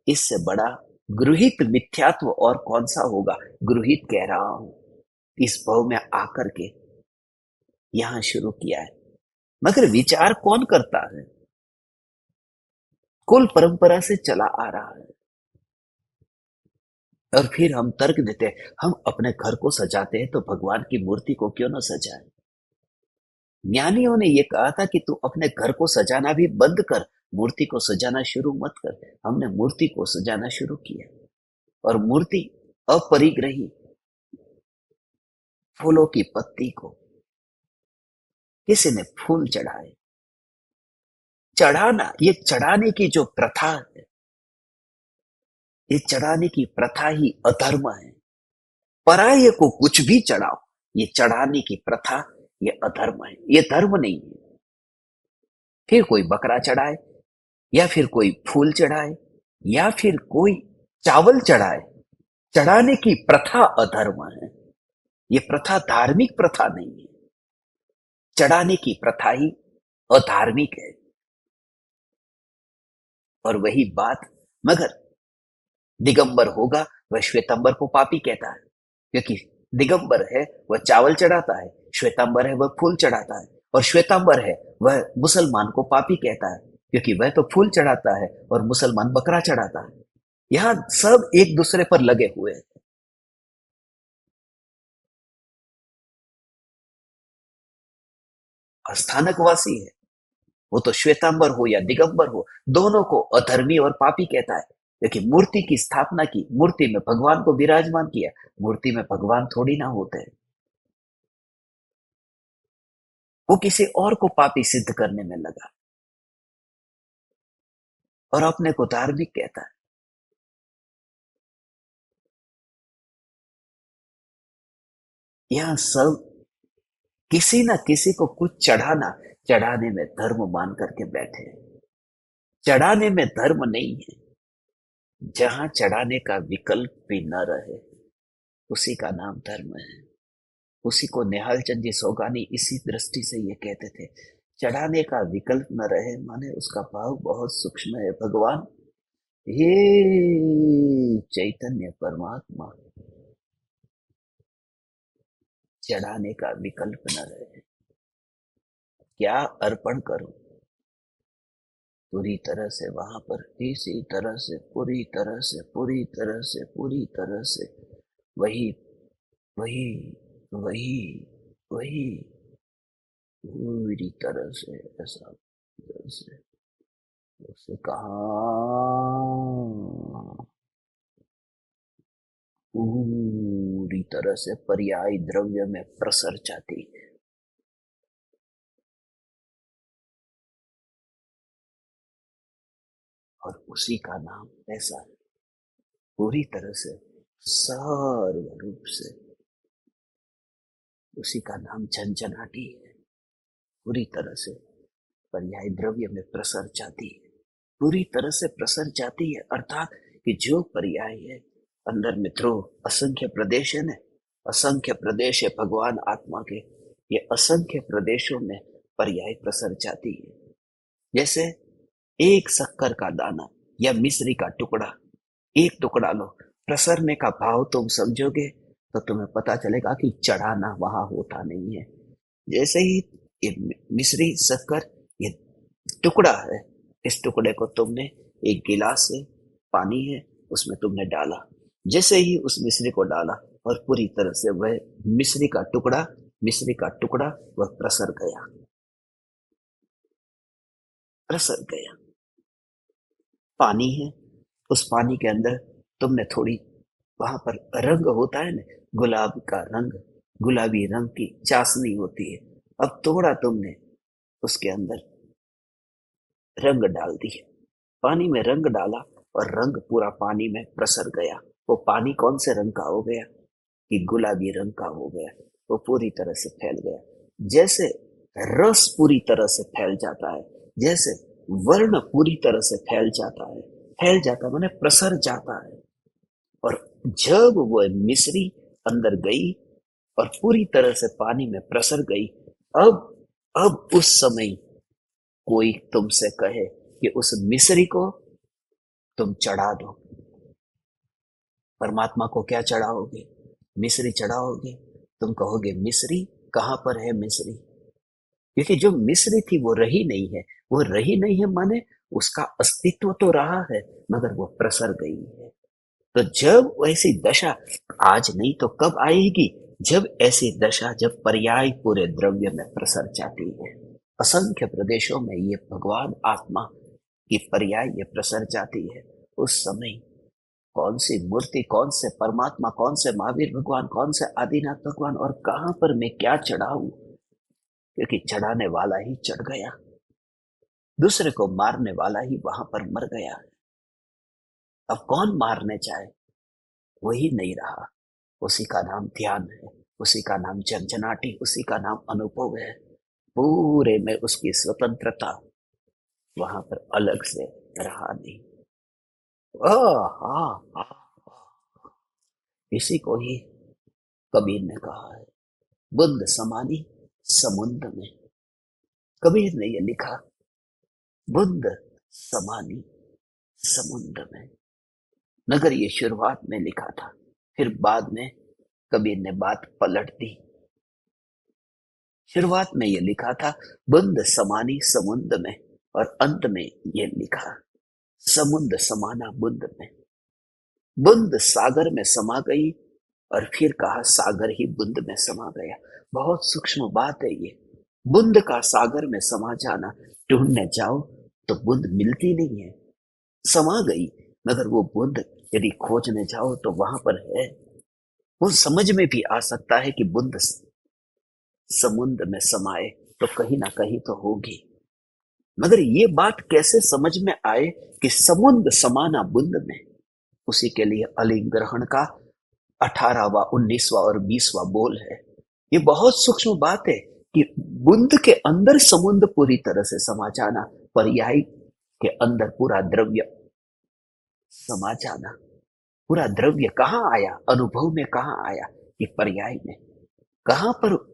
इससे बड़ा गृहित मिथ्यात्व और कौन सा होगा। गृहित कह रहा हूं, इस भव में आकर के यहां शुरू किया है, मगर विचार कौन करता है। कुल परंपरा से चला आ रहा है, और फिर हम तर्क देते हैं, हम अपने घर को सजाते हैं तो भगवान की मूर्ति को क्यों ना सजाए। ज्ञानियों ने यह कहा था कि तू अपने घर को सजाना भी बंद कर, मूर्ति को सजाना शुरू मत कर। हमने मूर्ति को सजाना शुरू किया, और मूर्ति अपरिग्रही फूलों की पत्ती को किसी ने फूल चढ़ाए। चढ़ाना, ये चढ़ाने की जो प्रथा है, ये चढ़ाने की प्रथा ही अधर्म है। पराये को कुछ भी चढ़ाओ, ये चढ़ाने की प्रथा, ये अधर्म है, ये धर्म नहीं है। फिर कोई बकरा चढ़ाए, या फिर कोई फूल चढ़ाए, या फिर कोई चावल चढ़ाए, चढ़ाने की प्रथा अधर्म है। ये प्रथा धार्मिक प्रथा नहीं है। चढ़ाने की प्रथा ही अधार्मिक है। और वही बात, मगर दिगंबर होगा वह श्वेतंबर को पापी कहता है, क्योंकि दिगंबर है वह चावल चढ़ाता है, श्वेतांबर है वह फूल चढ़ाता है, और श्वेतांबर है वह मुसलमान को पापी कहता है, क्योंकि वह तो फूल चढ़ाता है और मुसलमान बकरा चढ़ाता है। यहां सब एक दूसरे पर लगे हुए हैं। स्थानकवासी है, वो तो श्वेतांबर हो या दिगंबर हो, दोनों को अधर्मी और पापी कहता है। क्योंकि मूर्ति की स्थापना की, मूर्ति में भगवान को विराजमान किया, मूर्ति में भगवान थोड़ी ना होते हैं। वो किसी और को पापी सिद्ध करने में लगा और अपने को धार्मिक कहता है। यहां सब किसी ना किसी को कुछ चढ़ाना, चढ़ाने में धर्म मान करके बैठे हैं। चढ़ाने में धर्म नहीं है। जहां चढ़ाने का विकल्प भी न रहे, उसी का नाम धर्म है। उसी को निहाल चंद जी सोगानी इसी दृष्टि से ये कहते थे, चढ़ाने का विकल्प न रहे, माने उसका भाव बहुत सूक्ष्म है। भगवान हे चैतन्य परमात्मा, चढ़ाने का विकल्प न रहे, क्या अर्पण करूं, पूरी तरह से वहां पर, इसी तरह से, पूरी तरह से, पूरी तरह से, पूरी तरह से, वही वही वही वही, पूरी तरह से, ऐसा जैसे उसे कहा, पूरी तरह से पर्याय द्रव्य में प्रसर जाती है। और उसी का नाम ऐसा है, पूरी तरह से, सर्व रूप से, उसी का नाम झंझनाटी है। पूरी तरह से पर्याय द्रव्य में प्रसर जाती है, पूरी तरह से प्रसर जाती है, अर्थात कि जो पर्याय है अंदर में ध्रुव असंख्य प्रदेश है न, असंख्य प्रदेश है भगवान आत्मा के, ये असंख्य प्रदेशों में पर्याय प्रसर जाती है। जैसे एक शक्कर का दाना या मिश्री का टुकड़ा, एक टुकड़ा लो, प्रसरने का भाव तुम समझोगे तो तुम्हें पता चलेगा कि चढ़ाना वहां होता नहीं है। जैसे ही ये मिश्री शक्कर, ये टुकड़ा है, इस टुकड़े को तुमने एक गिलास से, पानी है उसमें तुमने डाला, जैसे ही उस मिश्री को डाला और पूरी तरह से वह मिश्री का टुकड़ा मिश्री का टुकड़ा वह प्रसर गया। पानी है, उस पानी के अंदर तुमने थोड़ी, वहां पर रंग होता है ना, गुलाब का रंग, गुलाबी रंग की चाशनी होती है। अब थोड़ा तुमने उसके अंदर रंग डाल दिए, पानी में रंग डाला और रंग पूरा पानी में प्रसर गया। वो पानी कौन से रंग का हो गया? कि गुलाबी रंग का हो गया। वो पूरी तरह से फैल गया। जैसे रस पूरी तरह से फैल जाता है, जैसे वर्ण पूरी तरह से फैल जाता है माने प्रसर जाता है। और जब वो मिश्री अंदर गई और पूरी तरह से पानी में प्रसर गई, अब उस समय कोई तुमसे कहे कि उस मिश्री को तुम चढ़ा दो। परमात्मा को क्या चढ़ाओगे? मिश्री चढ़ाओगे। तुम कहोगे मिश्री कहां पर है मिश्री? क्योंकि जो मिश्री थी वो रही नहीं है। वो रही नहीं है माने उसका अस्तित्व तो रहा है, मगर वो प्रसर गई है। तो जब वैसी दशा आज नहीं तो कब आएगी? जब ऐसी दशा, जब पर्याय पूरे द्रव्य में प्रसर जाती है। असंख्य प्रदेशों में ये भगवान आत्मा की पर्याय ये प्रसर जाती है। उस समय कौन सी मूर्ति, कौन से परमात्मा, कौन से महावीर भगवान, कौन से आदिनाथ भगवान और कहां पर मैं क्या चढ़ाऊं? क्योंकि चढ़ाने वाला ही चढ़ गया, दूसरे को मारने वाला ही वहां पर मर गया। अब कौन मारने चाहे? वही नहीं रहा। उसी का नाम ध्यान है, उसी का नाम झंझनाटी, उसी का नाम अनुभव है। पूरे में उसकी स्वतंत्रता वहां पर अलग से रहा नहीं। हाँ, इसी को ही कबीर ने कहा है, बुंद समानी समुद्र में। कबीर ने ये लिखा, बुंद समानी समुद्र में। मगर ये शुरुआत में लिखा था, फिर बाद में कबीर ने बात पलट दी। शुरुआत में ये लिखा था बुंद समानी समुद्र में, और अंत में ये लिखा समुद्र समाना बुंद में। बुंद सागर में समा गई और फिर कहा सागर ही बुंद में समा गया। बहुत सूक्ष्म बात है ये। बुंद का सागर में समा जाना, ढूंढने जाओ तो बुंद मिलती नहीं है, समा गई, मगर वो बुंद यदि खोजने जाओ तो वहां पर है। वो समझ में भी आ सकता है कि बुंद समुद्र में समाए तो कहीं ना कहीं तो होगी, मगर ये बात कैसे समझ में आए कि समुद्र समाना बुंद में? उसी के लिए अलिंग्रहण का 18वां, 19वां और 20वां बोल है। ये बहुत सूक्ष्म बात है कि बुंद के अंदर समुद्र पूरी तरह से समा जाना, पर्याय के अंदर पूरा द्रव्य समा जाना। पूरा द्रव्य कहाँ आया? अनुभव में कहाँ आया? कि पर्याय में। कहां पर?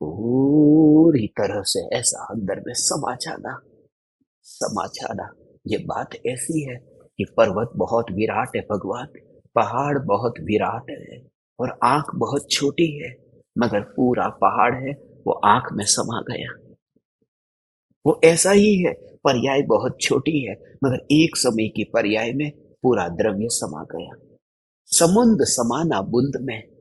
पूरी तरह से ऐसा अंदर में समा जाना। ये बात ऐसी है कि पर्वत बहुत विराट है भगवान, पहाड़ बहुत विराट है और आंख बहुत छोटी है, मगर पूरा पहाड़ है वो आंख में समा गया। वो ऐसा ही है, पर्याय बहुत छोटी है मगर एक समय की पर्याय में पूरा द्रव्य समा गया। समुद्र समाना बुंद में,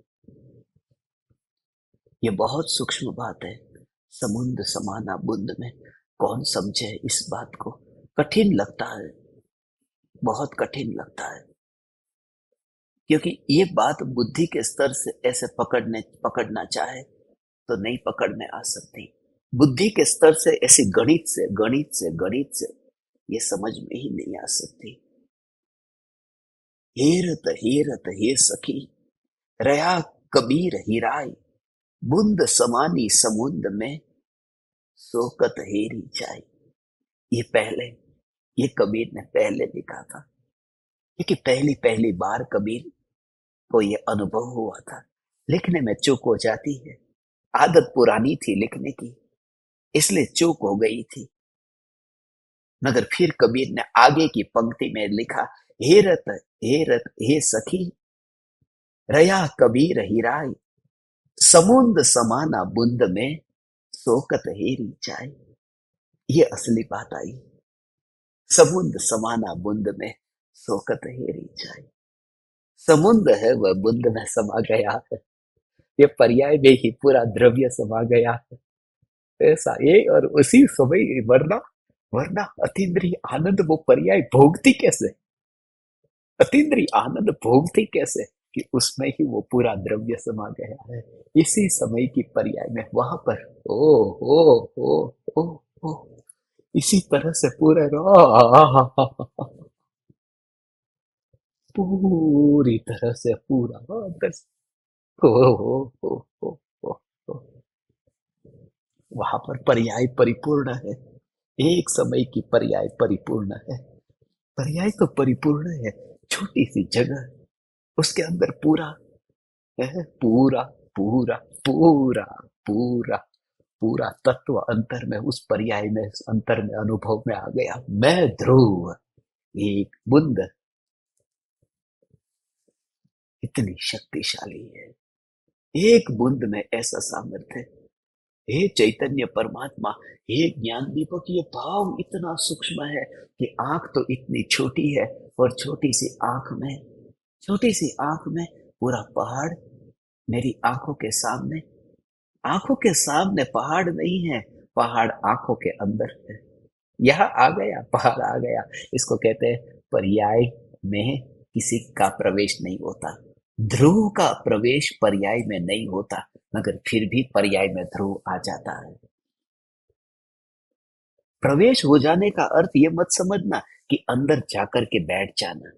ये बहुत सूक्ष्म बात है। समुद्र समाना बुंद में। कौन समझे इस बात को? कठिन लगता है, बहुत कठिन लगता है, क्योंकि ये बात बुद्धि के स्तर से ऐसे पकड़ना चाहे तो नहीं पकड़ में आ सकती। बुद्धि के स्तर से ऐसे गणित से ये समझ में ही नहीं आ सकती। हेरत हे सखी, रया कबीर हिराई, बुंद समानी समुद्र में, सोकत हेरी जाई। ये कबीर ने पहले लिखा था, क्योंकि पहली पहली बार कबीर को ये अनुभव हुआ था। लिखने में चूक हो जाती है, आदत पुरानी थी लिखने की, इसलिए चूक हो गई थी। मगर फिर कबीर ने आगे की पंक्ति में लिखा, हेरत हे सखी, रया कबीर हिराई, समुद्र समाना बुंद में, सोकत हेरी चाय। ये असली बात आई। समुंद समाना बूंद में, सोकत हेरी चाय। समुंद है वह बूंद में समा गया है। ये पर्याय में ही पूरा द्रव्य समा गया है। ऐसा ये और उसी समय वरना वरना अतीन्द्रिय आनंद वो पर्याय भोगती कैसे? अतीन्द्रिय आनंद भोगती कैसे? कि उसमें ही वो पूरा द्रव्य समा गया है। इसी समय की पर्याय में वहां पर ओ ओ ओ इसी तरह से पूरे पूरी तरह से पूरा बस ओ हो हो हो हो वहां पर पर्याय परिपूर्ण है। एक समय की पर्याय परिपूर्ण है। पर्याय तो परिपूर्ण है। छोटी सी जगह, उसके अंदर पूरा है। पूरा पूरा पूरा पूरा पूरा तत्व अंतर में, उस पर्याय में, उस अंतर में, अनुभव में आ गया। मैं ध्रुव, एक बुंद इतनी शक्तिशाली है। एक बूंद में ऐसा सामर्थ्य। हे चैतन्य परमात्मा, हे ज्ञान दीपक, ये भाव इतना सूक्ष्म है कि आंख तो इतनी छोटी है, और छोटी सी आंख में पूरा पहाड़ मेरी आंखों के सामने पहाड़ नहीं है, पहाड़ आंखों के अंदर है। यहाँ आ गया, पहाड़ आ गया। इसको कहते हैं पर्याय में किसी का प्रवेश नहीं होता। ध्रुव का प्रवेश पर्याय में नहीं होता, मगर फिर भी पर्याय में ध्रुव आ जाता है। प्रवेश हो जाने का अर्थ ये मत समझना कि अंदर जाकर के बैठ जाना।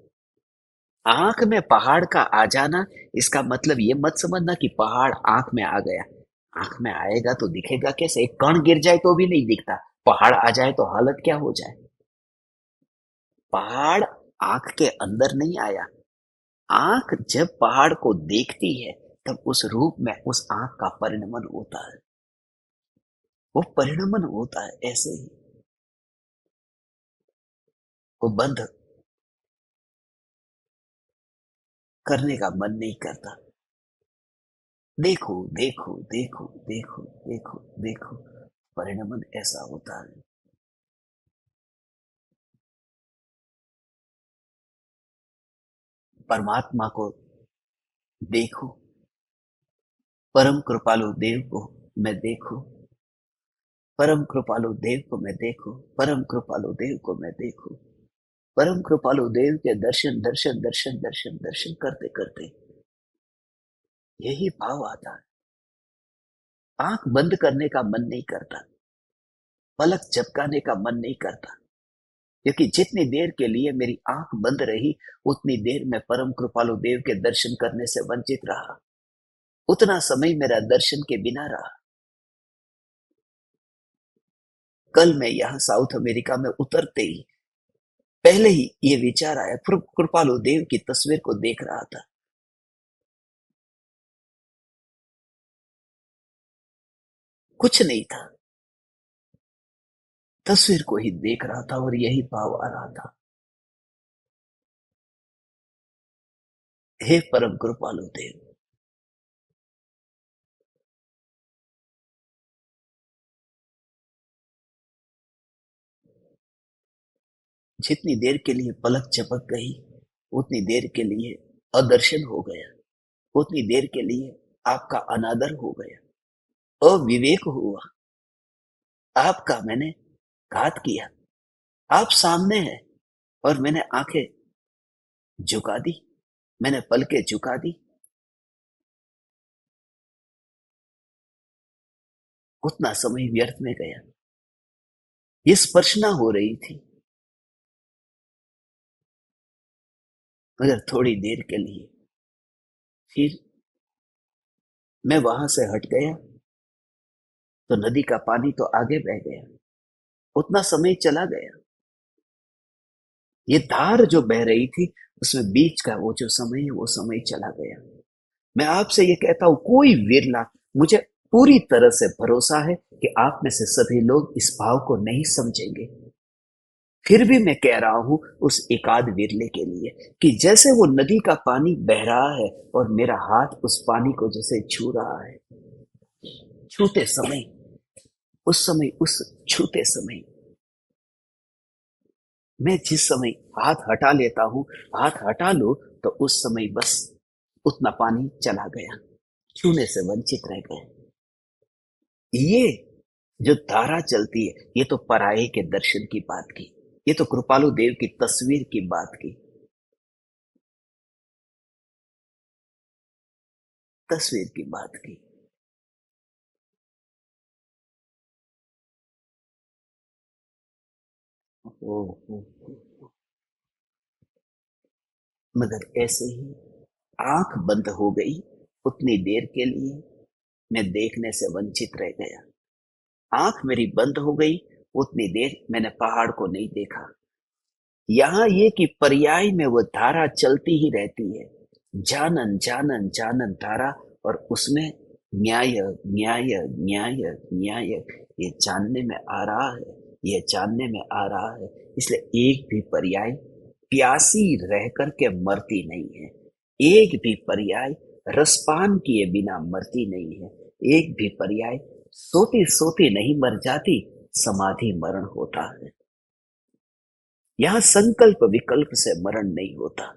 आंख में पहाड़ का आ जाना, इसका मतलब ये मत समझना कि पहाड़ आंख में आ गया। आंख में आएगा तो दिखेगा कैसे? एक कण गिर जाए तो भी नहीं दिखता, पहाड़ आ जाए तो हालत क्या हो जाए? पहाड़ आंख के अंदर नहीं आया। आंख जब पहाड़ को देखती है, तब उस रूप में उस आंख का परिणमन होता है। वो परिणमन होता है। ऐसे ही वो बंद करने का मन नहीं करता। देखो देखो देखो देखो देखो देखो, परिणमन ऐसा होता है। परमात्मा को देखो, परम कृपालु देव को मैं देखूं, परम कृपालु देव को मैं देखूं, परम कृपालु देव को मैं देखूं। परम कृपालु देव के दर्शन दर्शन दर्शन दर्शन दर्शन करते करते यही भाव आता है। आंख बंद करने का मन नहीं करता, पलक झपकाने का मन नहीं करता, क्योंकि जितनी देर के लिए मेरी आंख बंद रही, उतनी देर मैं परम कृपालु देव के दर्शन करने से वंचित रहा। उतना समय मेरा दर्शन के बिना रहा। कल मैं यहाँ साउथ अमेरिका में उतरते ही पहले ही ये विचार आया, कृपालु देव की तस्वीर को देख रहा था। कुछ नहीं था, तस्वीर को ही देख रहा था और यही भाव आ रहा था। हे परम कृपालु देव, जितनी देर के लिए पलक झपक गई, उतनी देर के लिए अदर्शन हो गया, उतनी देर के लिए आपका अनादर हो गया, अविवेक हुआ, आपका मैंने घात किया। आप सामने हैं और मैंने आंखें झुका दी, मैंने पलकें झुका दी। उतना समय व्यर्थ में गया। ये स्पर्शना हो रही थी, मगर थोड़ी देर के लिए फिर मैं वहां से हट गया, तो नदी का पानी तो आगे बह गया, उतना समय चला गया। ये धार जो बह रही थी, उसमें बीच का वो जो समय है, वो समय चला गया। मैं आपसे ये कहता हूं, कोई विरला, मुझे पूरी तरह से भरोसा है कि आप में से सभी लोग इस भाव को नहीं समझेंगे। फिर भी मैं कह रहा हूं उस एकाध विरले के लिए, कि जैसे वो नदी का पानी बह रहा है और मेरा हाथ उस पानी को जैसे छू रहा है, छूते समय उस समय, उस छूते समय, मैं जिस समय हाथ हटा लेता हूं, हाथ हटा लो तो उस समय बस उतना पानी चला गया, छूने से वंचित रह गए। ये जो धारा चलती है, ये तो पराये के दर्शन की बात की, ये तो कृपालु देव की तस्वीर की बात की, तस्वीर की बात की। ओ, ओ, मगर ऐसे ही आंख बंद हो गई, उतनी देर के लिए मैं देखने से वंचित रह गया। आंख मेरी बंद हो गई, उतनी देर मैंने पहाड़ को नहीं देखा। यहाँ ये कि पर्याय में वो धारा चलती ही रहती है, जानन जानन जानन धारा, और उसमें न्याय न्याय न्याय न्याय, ये जानने में आ रहा है, ये जानने में आ रहा है। इसलिए एक भी पर्याय प्यासी रह करके मरती नहीं है, एक भी पर्याय रसपान किए बिना मरती नहीं है, एक भी पर्याय सोती सोती नहीं मर जाती, समाधि मरण होता है। यहाँ संकल्प विकल्प से मरण नहीं होता,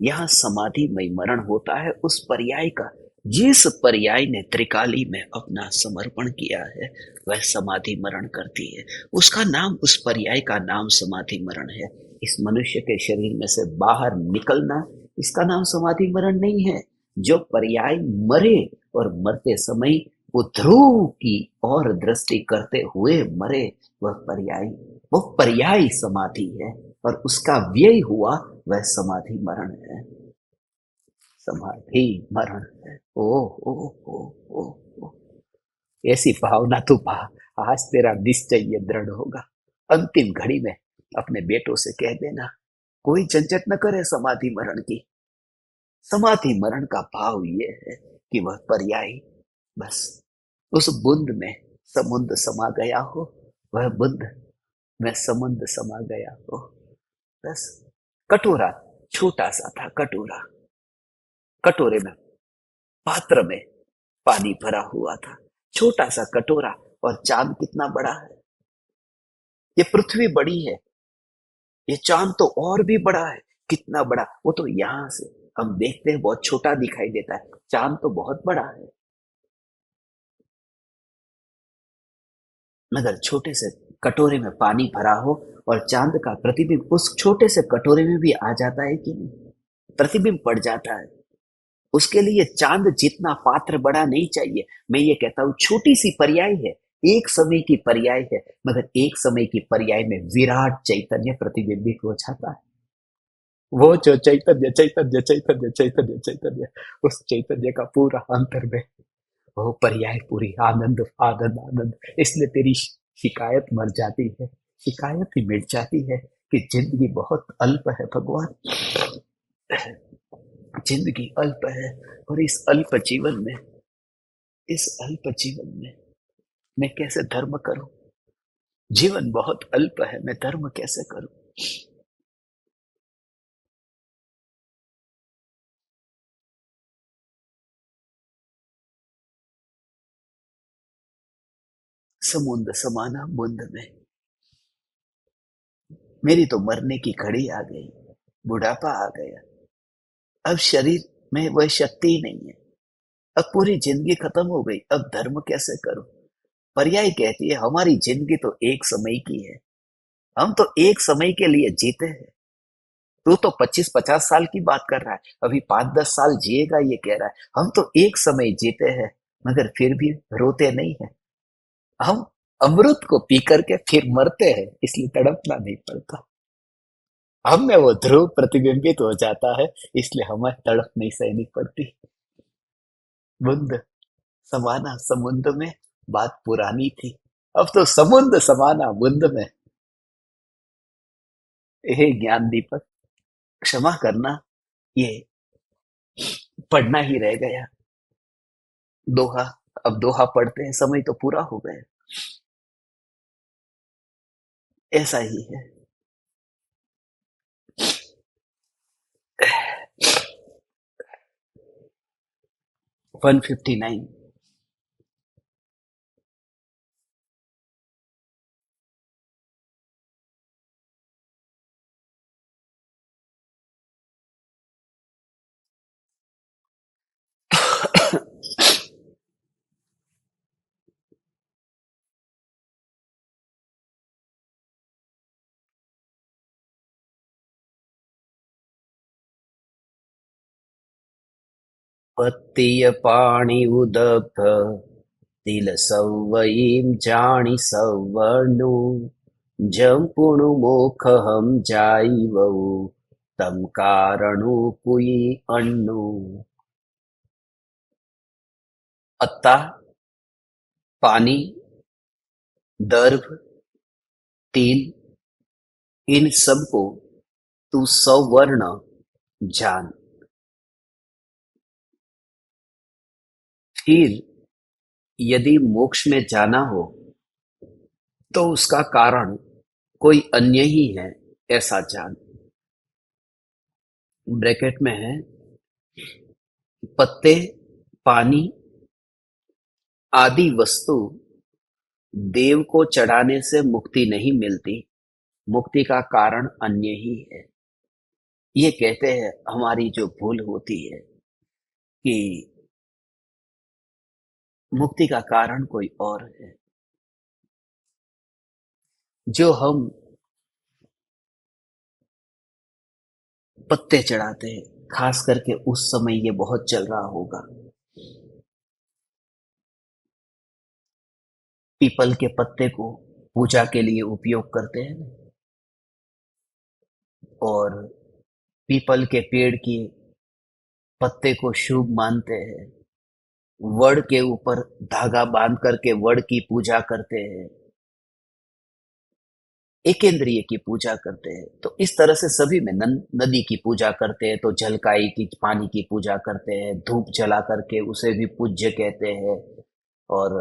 यहाँ समाधि में मरण होता है उस पर्याय का। जिस पर्याय ने त्रिकाली में अपना समर्पण किया है, वह समाधि मरण करती है। उसका नाम, उस पर्याय का नाम समाधि मरण है। इस मनुष्य के शरीर में से बाहर निकलना, इसका नाम समाधि मरण नहीं है। जो पर्याय मरे और मरते समय वो ध्रुव की और दृष्टि करते हुए मरे, वह पर्याय, वो पर्याय समाधि है, और उसका व्यय हुआ वह समाधि मरण है। समाधि मरण है। ओ ओ ओ ओ, ओ। ऐसी भावना तो पा, आज तेरा निश्चय ये दृढ़ होगा। अंतिम घड़ी में अपने बेटों से कह देना, कोई झंझट न करे समाधि मरण की। समाधि मरण का भाव ये है कि वह पर्याय बस उस बूंद में समुद्र समा गया हो, वह बूंद में समुद्र समा गया हो। बस कटोरा छोटा सा था, कटोरा, कटोरे में, पात्र में पानी भरा हुआ था, छोटा सा कटोरा। और चांद कितना बड़ा है, ये पृथ्वी बड़ी है, ये चांद तो और भी बड़ा है। कितना बड़ा, वो तो यहां से हम देखते हैं बहुत छोटा दिखाई देता है, चांद तो बहुत बड़ा है। मगर छोटे से कटोरे में पानी भरा हो और चांद का प्रतिबिंब उस छोटे से कटोरे में भी आ जाता है कि नहीं, प्रतिबिंब पड़ जाता है। उसके लिए चांद जितना पात्र बड़ा नहीं चाहिए। मैं ये कहता हूं छोटी सी पर्याय है, एक समय की पर्याय है, मगर एक समय की पर्याय में विराट चैतन्य प्रतिबिंबित हो जाता है। वो जो चैतन्य चैतन्य चैतन्य चैतन्य चैतन्य, उस चैतन्य का पूरा अंतर में वो पर्याय पूरी आनंद आनंद आनंद। इसलिए तेरी शिकायत मर जाती है, शिकायत ही मिट जाती है कि जिंदगी बहुत अल्प है भगवान, जिंदगी अल्प है। और इस अल्प जीवन में, इस अल्प जीवन में मैं कैसे धर्म करूं? जीवन बहुत अल्प है, मैं धर्म कैसे करूं? समुद्र समाना बूंद में, मेरी तो मरने की घड़ी आ गई, बुढ़ापा आ गया, अब शरीर में वह शक्ति ही नहीं है, अब पूरी जिंदगी खत्म हो गई, अब धर्म कैसे करूं? पर्याय कहती है हमारी जिंदगी तो एक समय की है, हम तो एक समय के लिए जीते हैं। तू तो 25-50 साल की बात कर रहा है, अभी 5-10 साल जिएगा ये कह रहा है। हम तो एक समय जीते हैं, मगर फिर भी रोते नहीं है। हम अमृत को पी करके फिर मरते हैं, इसलिए तड़पना नहीं पड़ता। हम में वो ध्रुव प्रतिबिंबित हो जाता है, इसलिए हमें तड़प नहीं सहनी पड़ती। बुंद समाना समुद्र में, बात पुरानी थी, अब तो समुद्र समाना बुंद में। हे ज्ञान दीपक, क्षमा करना, ये पढ़ना ही रह गया दोहा। अब दोहा पढ़ते हैं, समय तो पूरा हो गया। ऐसा ही है। 159। पत्तीय पाणि उदब्ध तिल सव्वयीं जाणि सवर्णु जम्पुणु मोक्षहं जायवौ तम कारणु पुई अण्णु। पत्ता, पानी, दर्भ, तिल, इन सबको तू सवर्ण जान। फिर यदि मोक्ष में जाना हो तो उसका कारण कोई अन्य ही है, ऐसा जान। ब्रैकेट में है, पत्ते, पानी आदि वस्तु देव को चढ़ाने से मुक्ति नहीं मिलती, मुक्ति का कारण अन्य ही है। ये कहते हैं हमारी जो भूल होती है कि मुक्ति का कारण कोई और है। जो हम पत्ते चढ़ाते हैं, खास करके उस समय ये बहुत चल रहा होगा, पीपल के पत्ते को पूजा के लिए उपयोग करते हैं ना, और पीपल के पेड़ की पत्ते को शुभ मानते हैं। वड़ के ऊपर धागा बांध करके वड़ की पूजा करते हैं, एकेंद्रिय की पूजा करते हैं। तो इस तरह से सभी में नदी की पूजा करते हैं तो जलकाई की पानी की पूजा करते हैं, धूप जला करके उसे भी पूज्य कहते हैं। और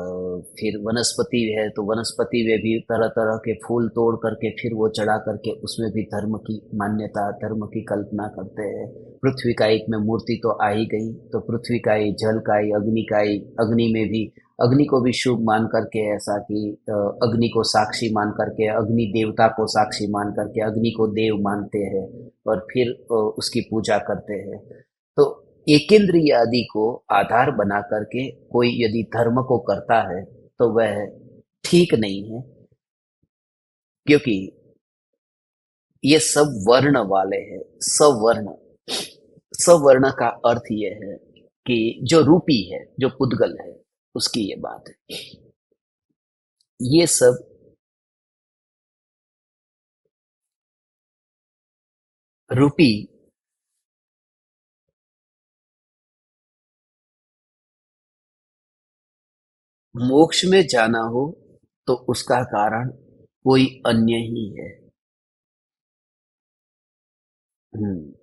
फिर वनस्पति है तो वनस्पति में भी तरह तरह के फूल तोड़ करके फिर वो चढ़ा करके उसमें भी धर्म की मान्यता, धर्म की कल्पना करते हैं। पृथ्वी का एक में मूर्ति तो आ ही गई, तो पृथ्वी का ही, जल का ही, अग्नि का ही, अग्नि में भी, अग्नि को भी शुभ मान करके, ऐसा कि अग्नि को साक्षी मान करके, अग्नि देवता को साक्षी मान करके अग्नि को देव मानते हैं और फिर उसकी पूजा करते हैं। तो एकेंद्रिय आदि को आधार बना करके कोई यदि धर्म को करता है तो वह ठीक नहीं है, क्योंकि ये सब वर्ण वाले हैं। सवर्ण, सवर्ण का अर्थ यह है कि जो रूपी है, जो पुद्गल है, उसकी ये बात है। ये सब रूपी मोक्ष में जाना हो तो उसका कारण कोई अन्य ही है। हम्म।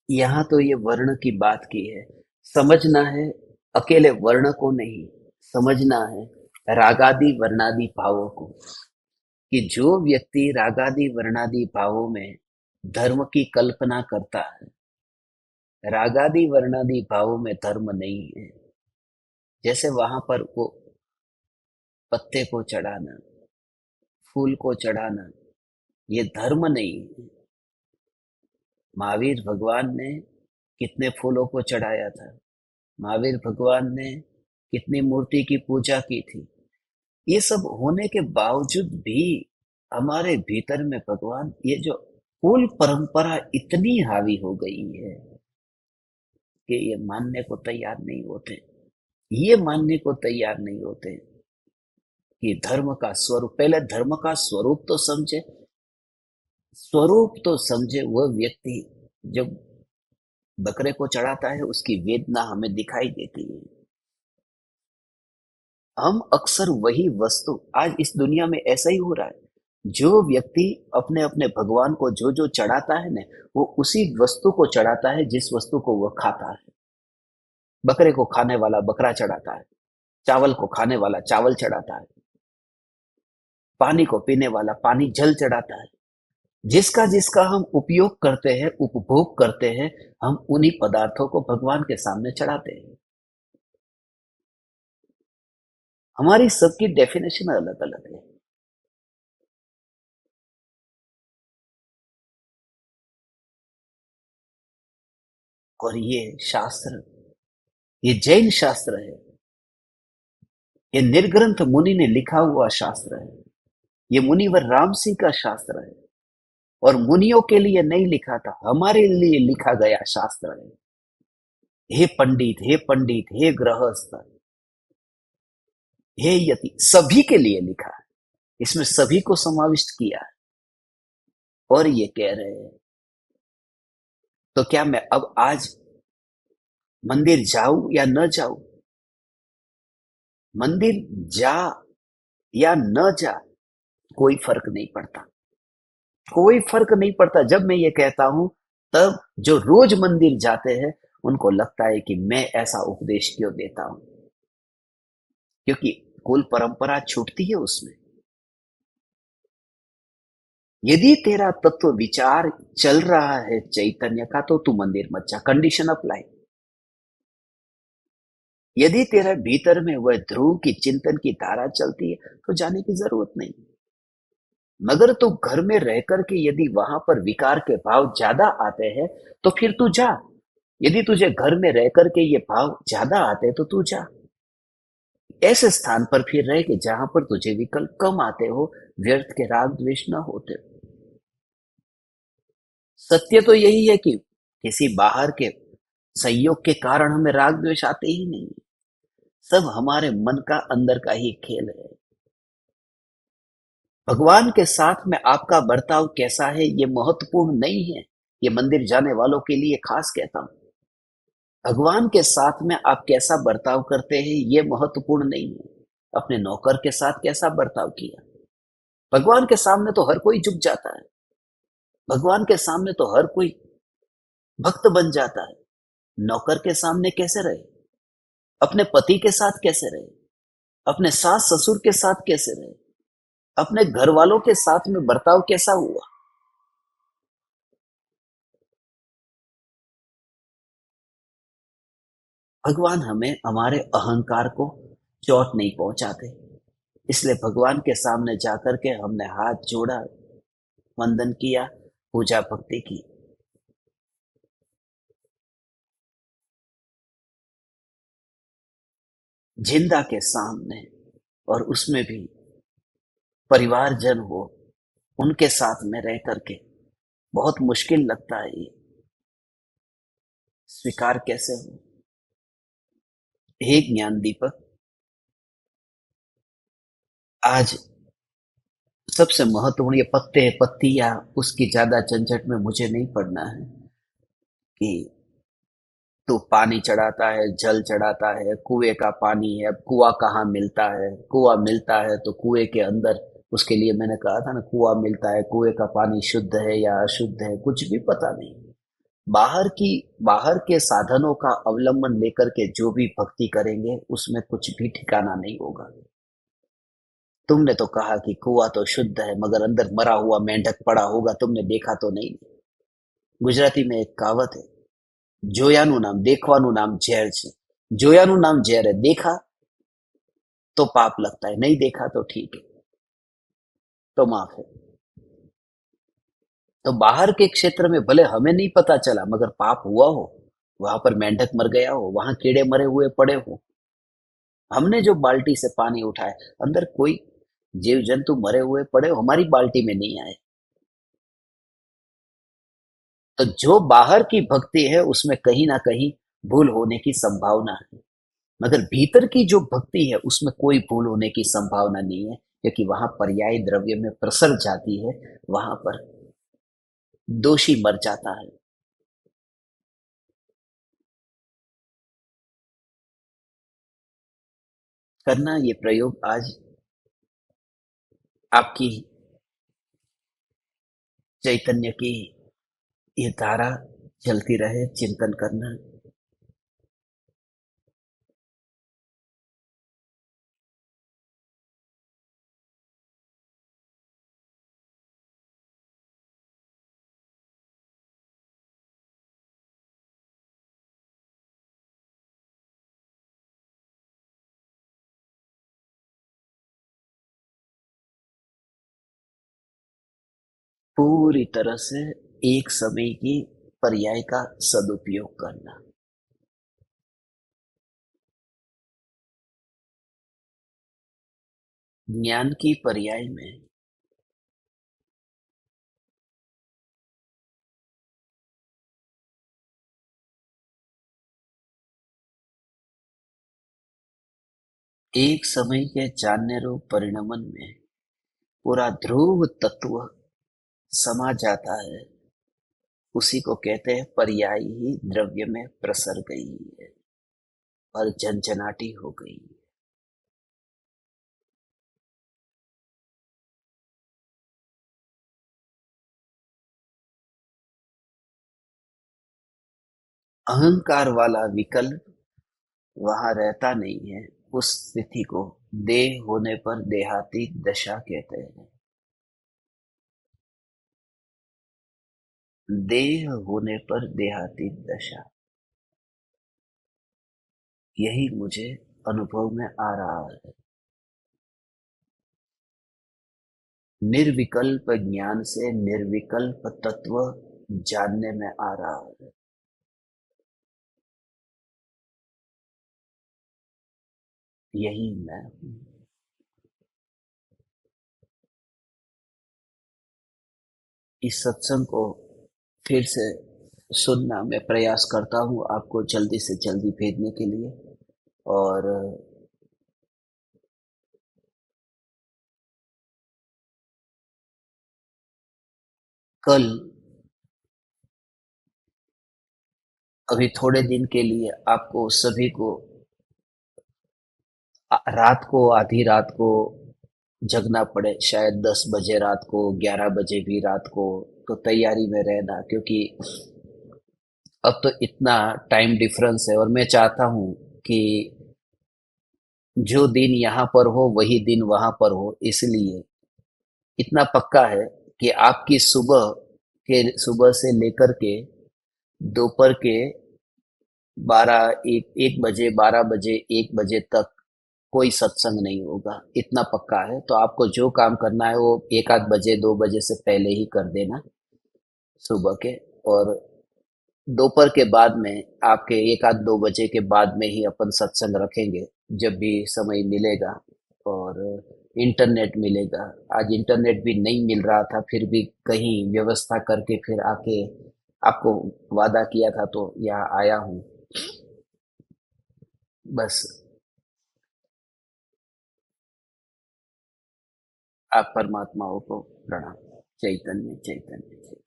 यहाँ तो ये वर्ण की बात की है, समझना है अकेले वर्ण को नहीं, समझना है रागादि वर्णादि भावों को, कि जो व्यक्ति रागादि वर्णादि भावों में धर्म की कल्पना करता है, रागादि वर्णादि भावों में धर्म नहीं है। जैसे वहां पर वो पत्ते को चढ़ाना, फूल को चढ़ाना, ये धर्म नहीं है। महावीर भगवान ने कितने फूलों को चढ़ाया था, महावीर भगवान ने कितनी मूर्ति की पूजा की थी। ये सब होने के बावजूद भी हमारे भीतर में भगवान, ये जो कुल परंपरा इतनी हावी हो गई है कि ये मानने को तैयार नहीं होते, ये मानने को तैयार नहीं होते कि धर्म का स्वरूप, पहले धर्म का स्वरूप तो समझे, स्वरूप तो समझे। वह व्यक्ति जब बकरे को चढ़ाता है उसकी वेदना हमें दिखाई देती है। हम अक्सर वही वस्तु, आज इस दुनिया में ऐसा ही हो रहा है, जो व्यक्ति अपने अपने भगवान को जो जो चढ़ाता है ना, वो उसी वस्तु को चढ़ाता है जिस वस्तु को वह खाता है। बकरे को खाने वाला बकरा चढ़ाता है, चावल को खाने वाला चावल चढ़ाता है, पानी को पीने वाला पानी जल चढ़ाता है। जिसका जिसका हम उपयोग करते हैं, उपभोग करते हैं, हम उन्हीं पदार्थों को भगवान के सामने चढ़ाते हैं। हमारी सबकी डेफिनेशन अलग अलग है। और ये शास्त्र, ये जैन शास्त्र है, ये निर्ग्रंथ मुनि ने लिखा हुआ शास्त्र है। ये मुनिवर राम सिंह का शास्त्र है, और मुनियों के लिए नहीं लिखा था, हमारे लिए लिखा गया शास्त्र है। हे पंडित, हे पंडित, हे गृहस्थ, हे यति, सभी के लिए लिखा है। इसमें सभी को समाविष्ट किया है। और ये कह रहे हैं, तो क्या मैं अब आज मंदिर जाऊं या न जाऊं? मंदिर जा या न जा, कोई फर्क नहीं पड़ता। कोई फर्क नहीं पड़ता। जब मैं ये कहता हूं, तब जो रोज मंदिर जाते हैं उनको लगता है कि मैं ऐसा उपदेश क्यों देता हूं, क्योंकि कुल परंपरा छूटती है उसमें। यदि तेरा तत्व विचार चल रहा है चैतन्य का, तो तू मंदिर मत जा। Condition apply. यदि तेरे भीतर में वह ध्रुव की चिंतन की धारा चलती है, तो जाने की जरूरत नहीं। मगर तू घर में रह करके यदि वहां पर विकार के भाव ज्यादा आते हैं, तो फिर तू जा। यदि तुझे घर में रह करके ये भाव ज्यादा आते हैं, तो तू जा। ऐसे स्थान पर फिर रह के जहां पर तुझे विकल्प कम आते हो, व्यर्थ के राग द्वेष न होते हो। सत्य तो यही है कि किसी बाहर के संयोग के कारण हमें राग द्वेष आते ही नहीं। सब हमारे मन का अंदर का ही खेल है। भगवान के साथ में आपका बर्ताव कैसा है, ये महत्वपूर्ण नहीं है। ये मंदिर जाने वालों के लिए खास कहता हूं। भगवान के साथ में आप कैसा बर्ताव करते हैं, ये महत्वपूर्ण नहीं है। अपने नौकर के साथ कैसा बर्ताव किया। भगवान के सामने तो हर कोई झुक जाता है। भगवान के सामने तो हर कोई भक्त बन जाता है। नौकर के सामने कैसे रहे? अपने पति के साथ कैसे रहे? अपने सास ससुर के साथ कैसे रहे? अपने घर वालों के साथ में बर्ताव कैसा हुआ? भगवान हमें हमारे अहंकार को चोट नहीं पहुंचाते। इसलिए भगवान के सामने जाकर के हमने हाथ जोड़ा, वंदन किया, पूजा भक्ति की। जिंदा के सामने, और उसमें भी परिवारजन हो, उनके साथ में रह करके बहुत मुश्किल लगता है ये। स्वीकार कैसे हो? हे ज्ञान दीपक, आज सबसे महत्वपूर्ण, ये पत्ते पत्तियां उसकी ज्यादा झंझट में मुझे नहीं पड़ना है कि तू पानी चढ़ाता है, जल चढ़ाता है, कुएं का पानी है। अब कुआं कहाँ मिलता है? कुआं मिलता है तो कुएं के अंदर, उसके लिए मैंने कहा था ना, कुआं मिलता है, कुएं का पानी शुद्ध है या अशुद्ध है, कुछ भी पता नहीं। बाहर की बाहर के साधनों का अवलंबन लेकर के जो भी भक्ति करेंगे, उसमें कुछ भी ठिकाना नहीं होगा। तुमने तो कहा कि कुआं तो शुद्ध है, मगर अंदर मरा हुआ मेंढक पड़ा होगा, तुमने देखा तो नहीं। गुजराती में एक कहावत है, જોયાનું નામ देखવાનું नाम ઝેર છે। જોયાનું नाम ઝેર है। देखा तो पाप लगता है, नहीं देखा तो ठीक है, तो माफ है। तो बाहर के क्षेत्र में भले हमें नहीं पता चला, मगर पाप हुआ हो, वहां पर मेंढक मर गया हो, वहां कीड़े मरे हुए पड़े हो, हमने जो बाल्टी से पानी उठाया, अंदर कोई जीव जंतु मरे हुए पड़े हो, हमारी बाल्टी में नहीं आए। तो जो बाहर की भक्ति है, उसमें कहीं ना कहीं भूल होने की संभावना है। मगर भीतर की जो भक्ति है, उसमें कोई भूल होने की संभावना नहीं है, क्योंकि वहां पर्याय द्रव्य में प्रसर जाती है, वहां पर दोषी मर जाता है। करना ये प्रयोग आज, आपकी चैतन्य की ये धारा चलती रहे, चिंतन करना। पूरी तरह से एक समय की पर्याय का सदुपयोग करना। ज्ञान की पर्याय में एक समय के जानने रूप परिणमन में पूरा ध्रुव तत्व समा जाता है, उसी को कहते हैं पर्यायी ही द्रव्य में प्रसर गई है और झंझनाटी हो गई। अहंकार वाला विकल्प वहां रहता नहीं है। उस स्थिति को देह होने पर देहाती दशा कहते हैं। देह होने पर देहाती दशा, यही मुझे अनुभव में आ रहा है। निर्विकल्प ज्ञान से निर्विकल्प तत्व जानने में आ रहा है। यही मैं हूं। इस सत्संग को फिर से सुनना मैं प्रयास करता हूँ आपको जल्दी से जल्दी भेजने के लिए। और कल अभी थोड़े दिन के लिए आपको सभी को रात को, आधी रात को जगना पड़े, शायद 10 बजे रात को, 11 बजे भी रात को, तो तैयारी में रहना, क्योंकि अब तो इतना टाइम डिफरेंस है और मैं चाहता हूँ कि जो दिन यहाँ पर हो वही दिन वहां पर हो। इसलिए इतना पक्का है कि आपकी सुबह से लेकर के दोपहर के 1 बजे, 12 बजे, 1 बजे तक कोई सत्संग नहीं होगा। इतना पक्का है। तो आपको जो काम करना है वो 1 आध बजे, 2 बजे से पहले ही कर देना सुबह के। और दोपहर के बाद में आपके 1 आध 2 बजे के बाद में ही अपन सत्संग रखेंगे, जब भी समय मिलेगा और इंटरनेट मिलेगा। आज इंटरनेट भी नहीं मिल रहा था, फिर भी कहीं व्यवस्था करके फिर आके आपको वादा किया था तो यहाँ आया हूँ। बस आप परमात्माओं को प्रणाम। चैतन्य चैतन्य चैतन्य।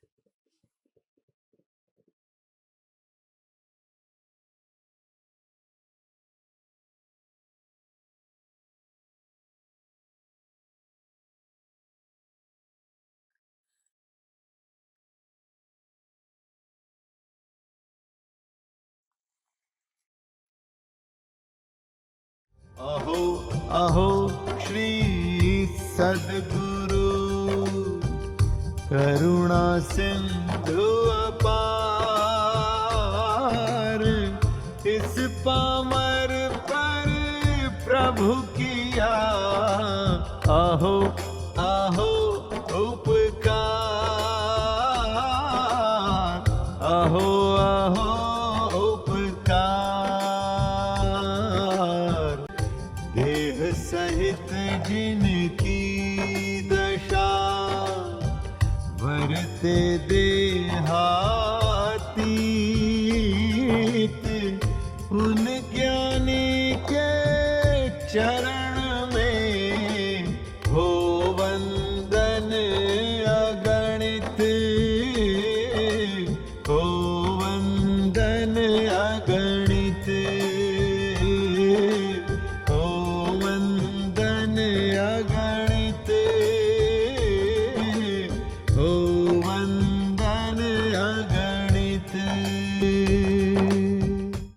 अहो अहो श्री सद्गुरु करुणा सिंधु अपार, इस पामर पर प्रभु किया अहो अहो उपकार, अहो अहो उपकार। देह सहित जिनकी दशा, वरते दे